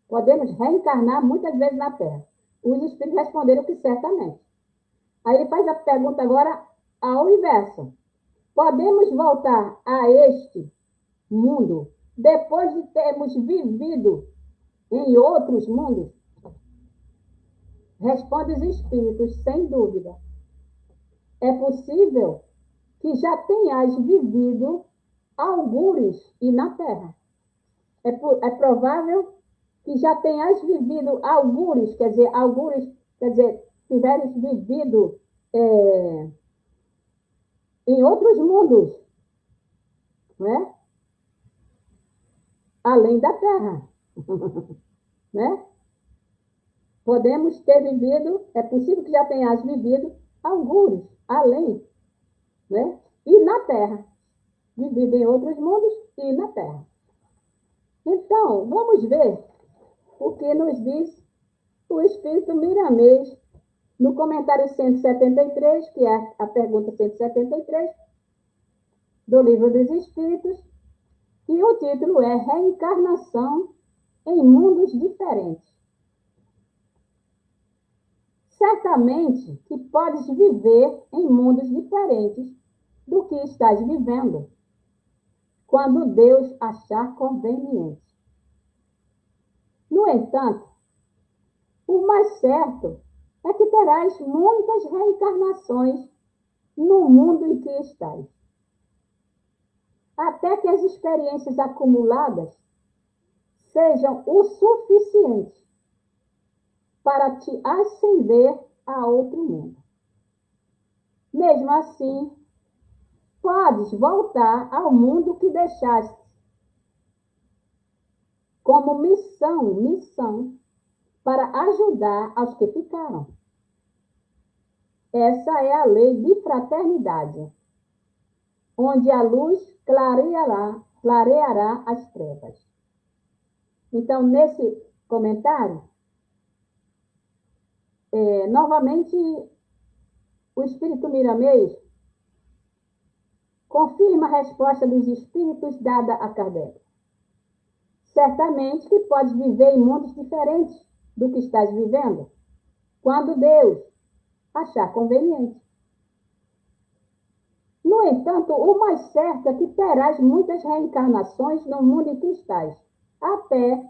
Podemos reencarnar muitas vezes na Terra. Os espíritos responderam que certamente. Aí ele faz a pergunta agora ao inverso. Podemos voltar a este mundo depois de termos vivido em outros mundos? Responde os espíritos, sem dúvida. É possível que já tenhas vivido algures e na Terra. É provável que já tenhas vivido algures, quer dizer, tiveres vivido em outros mundos, não é? Além da Terra, né? Podemos ter vivido, é possível que já tenhas vivido algures, além, né? E na Terra, vivido em outros mundos e na Terra. Então, vamos ver o que nos diz o Espírito Miramês no comentário 173, que é a pergunta 173 do Livro dos Espíritos, e o título é Reencarnação em Mundos Diferentes. Certamente que podes viver em mundos diferentes do que estás vivendo, quando Deus achar conveniente. No entanto, o mais certo é que terás muitas reencarnações no mundo em que estás, até que as experiências acumuladas sejam o suficiente para te ascender a outro mundo. Mesmo assim, podes voltar ao mundo que deixaste, como missão para ajudar aos que ficaram. Essa é a lei de fraternidade, onde a luz clareará as trevas. Então, nesse comentário, novamente, o Espírito Miramês confirma a resposta dos espíritos dada a Kardec. Certamente que podes viver em mundos diferentes do que estás vivendo, quando Deus achar conveniente. No entanto, o mais certo é que terás muitas reencarnações no mundo em que estás, até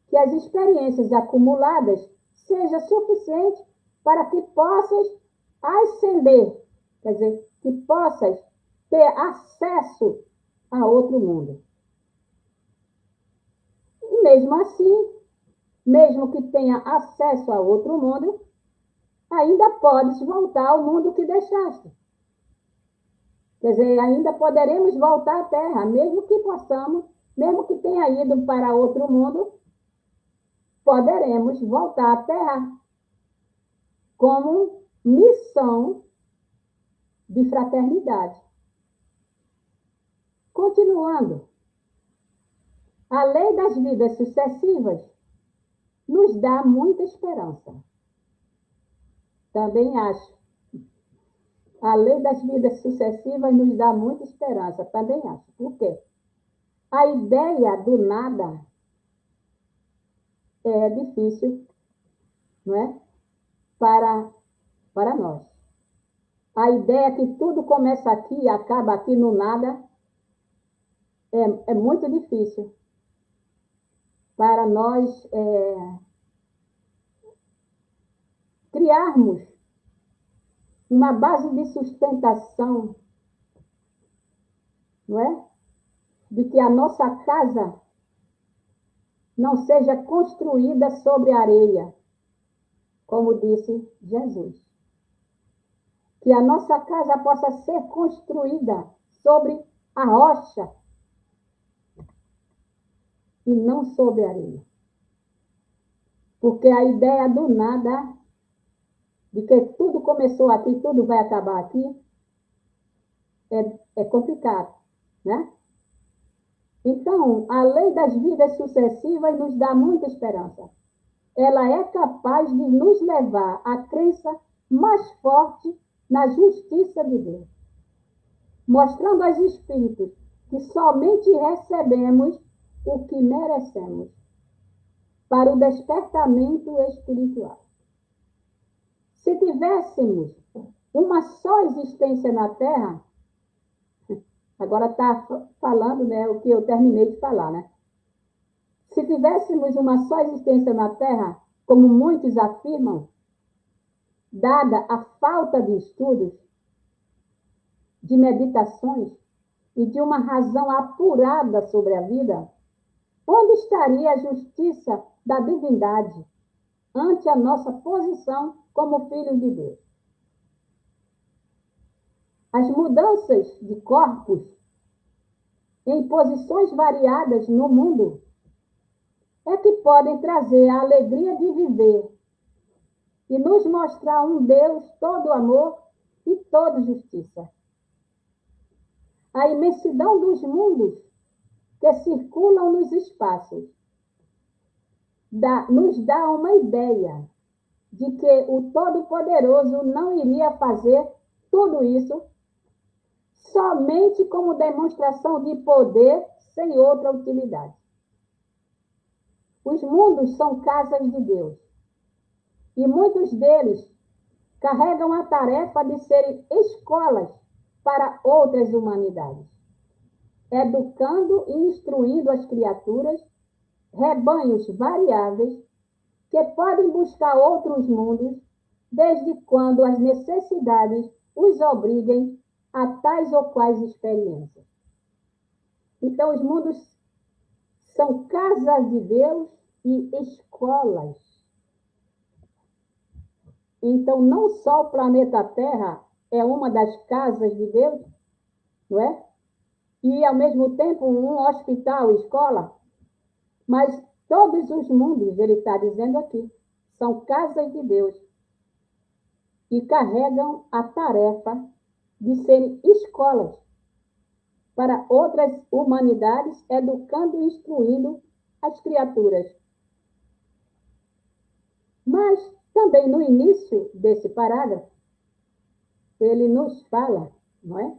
que as experiências acumuladas sejam suficientes para que possas ascender, quer dizer, que possas ter acesso a outro mundo. E mesmo assim, mesmo que tenha acesso a outro mundo, ainda podes voltar ao mundo que deixaste. Quer dizer, ainda poderemos voltar à Terra, mesmo que possamos, mesmo que tenha ido para outro mundo, poderemos voltar à Terra como missão de fraternidade. Continuando, a lei das vidas sucessivas nos dá muita esperança. Também acho. A lei das vidas sucessivas nos dá muita esperança. Também acho. Por quê? A ideia do nada é difícil, não é? Para nós. A ideia que tudo começa aqui e acaba aqui no nada é muito difícil para nós criarmos uma base de sustentação, não é? De que a nossa casa não seja construída sobre areia, como disse Jesus. Que a nossa casa possa ser construída sobre a rocha e não sobre areia. Porque a ideia do nada, de que tudo começou aqui, tudo vai acabar aqui, é complicado, né? Então, a lei das vidas sucessivas nos dá muita esperança. Ela é capaz de nos levar à crença mais forte na justiça de Deus, mostrando aos espíritos que somente recebemos o que merecemos para o despertamento espiritual. Se tivéssemos uma só existência na Terra, agora está falando, né, o que eu terminei de falar, né? Se tivéssemos uma só existência na Terra, como muitos afirmam, dada a falta de estudos, de meditações e de uma razão apurada sobre a vida, onde estaria a justiça da divindade ante a nossa posição como filhos de Deus? As mudanças de corpos em posições variadas no mundo é que podem trazer a alegria de viver e nos mostrar um Deus todo amor e toda justiça. A imensidão dos mundos que circulam nos espaços nos dá uma ideia de que o Todo-Poderoso não iria fazer tudo isso somente como demonstração de poder sem outra utilidade. Os mundos são casas de Deus e muitos deles carregam a tarefa de serem escolas para outras humanidades, educando e instruindo as criaturas, rebanhos variáveis que podem buscar outros mundos desde quando as necessidades os obriguem a tais ou quais experiências. Então, os mundos são casas de Deus e escolas. Então, não só o planeta Terra é uma das casas de Deus, não é? E, ao mesmo tempo, um hospital, escola, mas todos os mundos, ele está dizendo aqui, são casas de Deus e carregam a tarefa de serem escolas para outras humanidades, educando e instruindo as criaturas. Mas também no início desse parágrafo, ele nos fala, não é?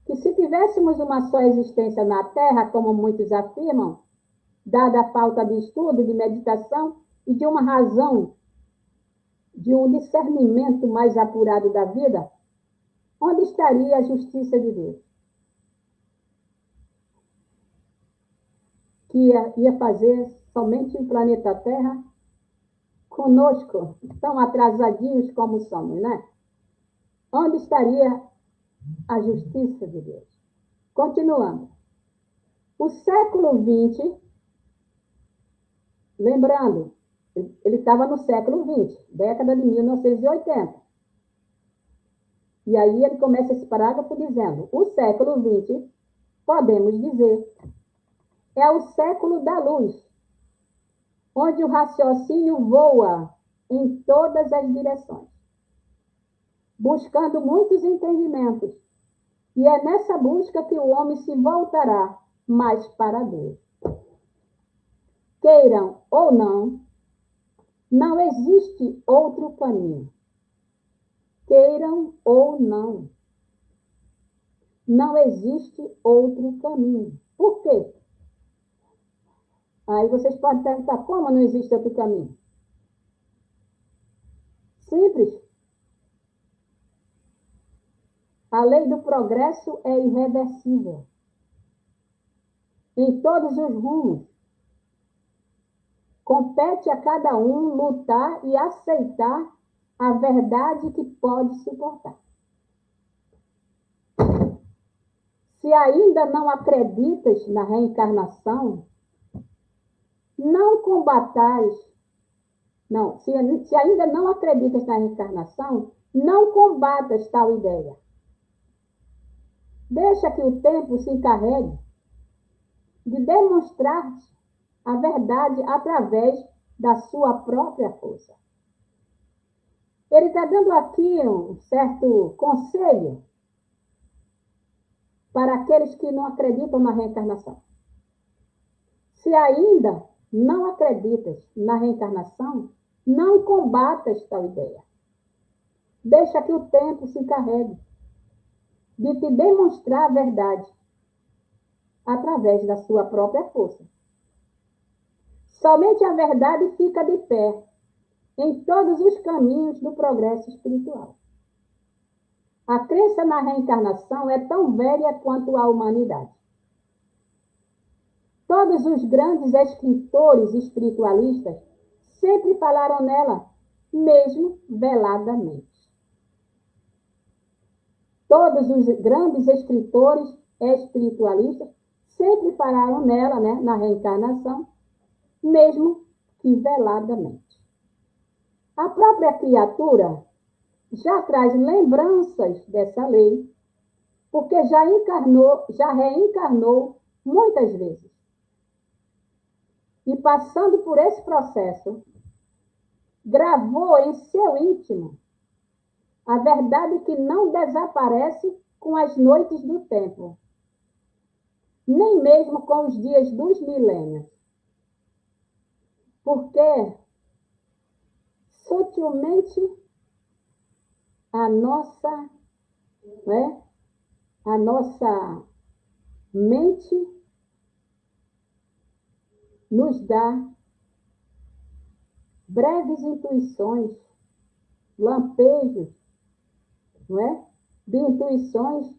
Que se tivéssemos uma só existência na Terra, como muitos afirmam, dada a falta de estudo, de meditação e de uma razão, de um discernimento mais apurado da vida, onde estaria a justiça de Deus? Que ia fazer somente o planeta Terra conosco, tão atrasadinhos como somos, né? Onde estaria a justiça de Deus? Continuando. O século XX, lembrando, ele estava no século XX, década de 1980. E aí ele começa esse parágrafo dizendo, o século XX, podemos dizer, é o século da luz, onde o raciocínio voa em todas as direções, buscando muitos entendimentos. E é nessa busca que o homem se voltará mais para Deus. Queiram ou não, não existe outro caminho. Queiram ou não, não existe outro caminho. Por quê? Aí vocês podem perguntar, como não existe outro caminho? Simples. A lei do progresso é irreversível. Em todos os rumos. Compete a cada um lutar e aceitar a verdade que pode suportar. Se ainda não acreditas na reencarnação, não combatais. Não, se ainda não acreditas na reencarnação, não combatas tal ideia. Deixa que o tempo se encarregue de demonstrar a verdade através da sua própria força. Ele está dando aqui um certo conselho para aqueles que não acreditam na reencarnação. Se ainda não acreditas na reencarnação, não combatas tal ideia. Deixa que o tempo se encarregue de te demonstrar a verdade através da sua própria força. Somente a verdade fica de pé em todos os caminhos do progresso espiritual. A crença na reencarnação é tão velha quanto a humanidade. Todos os grandes escritores espiritualistas sempre falaram nela, mesmo veladamente. Todos os grandes escritores espiritualistas sempre falaram nela, né, na reencarnação, mesmo que veladamente. A própria criatura já traz lembranças dessa lei, porque já reencarnou muitas vezes. E passando por esse processo, gravou em seu íntimo a verdade que não desaparece com as noites do tempo, nem mesmo com os dias dos milênios. Porque sutilmente a nossa mente nos dá breves intuições, lampejos, de intuições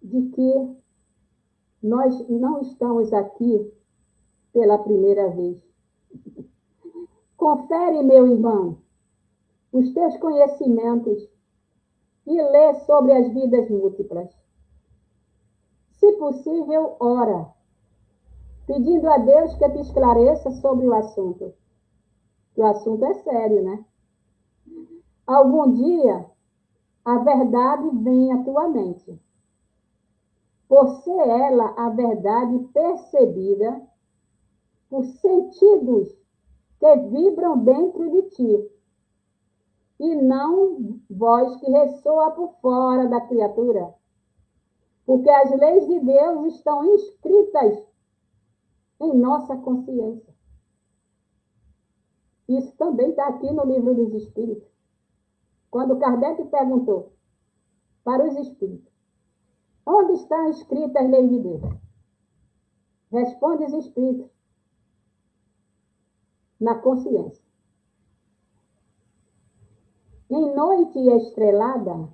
de que nós não estamos aqui pela primeira vez. Confere, meu irmão, os teus conhecimentos e lê sobre as vidas múltiplas. Se possível, ora, pedindo a Deus que te esclareça sobre o assunto. O assunto é sério, né? Algum dia, a verdade vem à tua mente. Por ser ela a verdade percebida por sentidos que vibram dentro de ti, e não voz que ressoa por fora da criatura. Porque as leis de Deus estão inscritas em nossa consciência. Isso também está aqui no Livro dos Espíritos. Quando Kardec perguntou para os Espíritos, onde estão escritas as leis de Deus? Responde os Espíritos, na consciência. Em noite estrelada,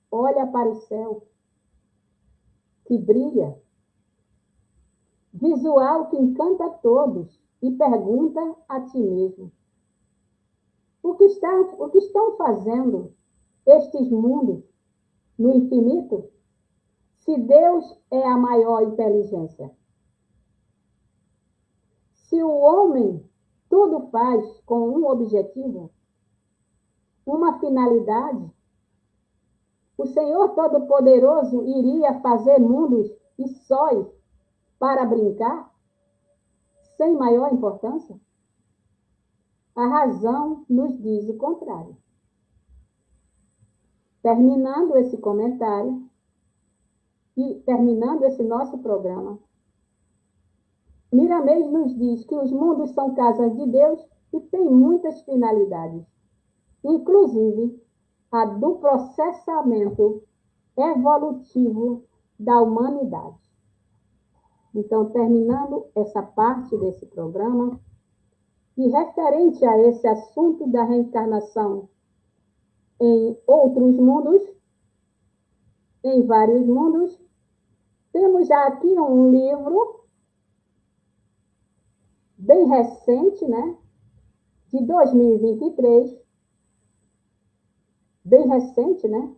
olha para o céu, que brilha, visual que encanta todos, e pergunta a ti mesmo, o que estão fazendo estes mundos no infinito, se Deus é a maior inteligência? Se o homem tudo faz com um objetivo, uma finalidade, o Senhor Todo-Poderoso iria fazer mundos e sóis para brincar, sem maior importância? A razão nos diz o contrário. Terminando esse comentário e terminando esse nosso programa, Miramês nos diz que os mundos são casas de Deus e têm muitas finalidades, inclusive a do processamento evolutivo da humanidade. Então, terminando essa parte desse programa, e referente a esse assunto da reencarnação em outros mundos, em vários mundos, temos já aqui um livro bem recente, né? De 2023, bem recente, né?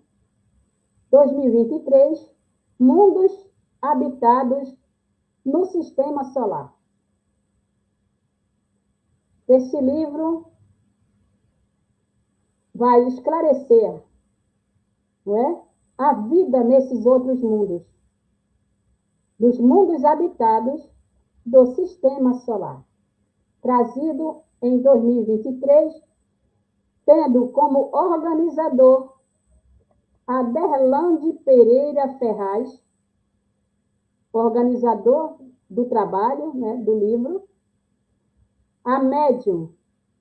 2023, Mundos Habitados no Sistema Solar. Este livro vai esclarecer, a vida nesses outros mundos, dos mundos habitados do Sistema Solar, trazido em 2023, tendo como organizador Aderlande Pereira Ferraz, organizador do trabalho, né, do livro, a médium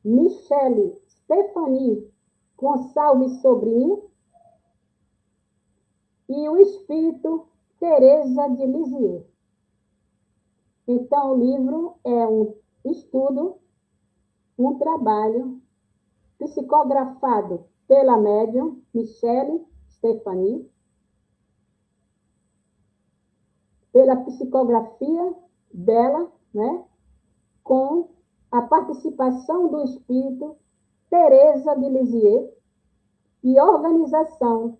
Michele Stephanie Gonçalves Sobrinho e o espírito Teresa de Lisieux. Então, o livro é um estudo, um trabalho psicografado pela médium Michele Stephanie, pela psicografia dela, né, com a participação do espírito Teresa de Lisieux e organização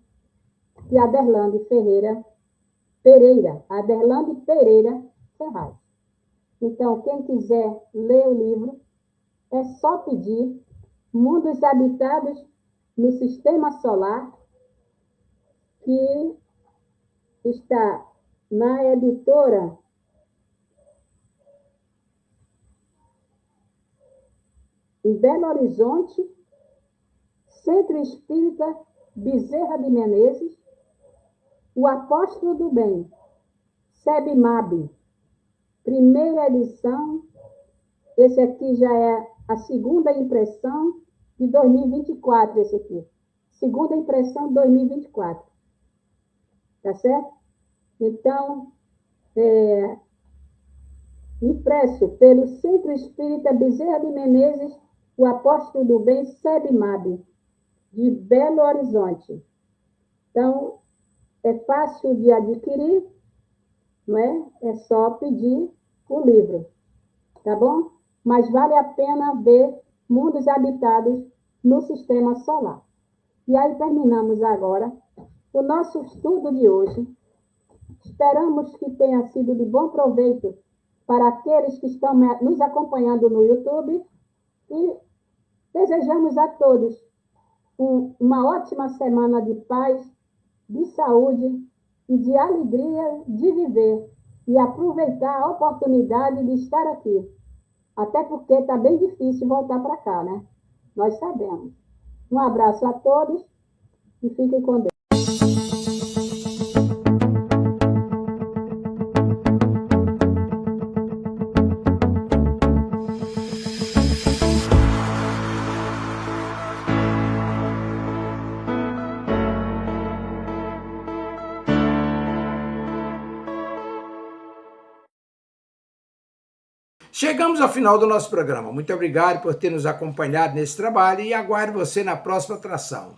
de Aderlande Pereira Ferraz. Então, quem quiser ler o livro, é só pedir Mundos Habitados no Sistema Solar, que está na editora em Belo Horizonte, Centro Espírita Bezerra de Menezes, O Apóstolo do Bem, SEBMAB, primeira edição. Esse aqui já é a segunda impressão de 2024, esse aqui. Segunda impressão de 2024. Tá certo? Então, impresso pelo Centro Espírita Bezerra de Menezes, O Apóstolo do Bem, SEBMAB, de Belo Horizonte. Então, é fácil de adquirir, não é? É só pedir o livro, tá bom? Mas vale a pena ver Mundos Habitados no Sistema Solar. E aí terminamos agora o nosso estudo de hoje. Esperamos que tenha sido de bom proveito para aqueles que estão nos acompanhando no YouTube e desejamos a todos uma ótima semana de paz, de saúde e de alegria de viver e aproveitar a oportunidade de estar aqui. Até porque está bem difícil voltar para cá, né? Nós sabemos. Um abraço a todos e fiquem com Deus. Chegamos ao final do nosso programa. Muito obrigado por ter nos acompanhado nesse trabalho e aguardo você na próxima atração.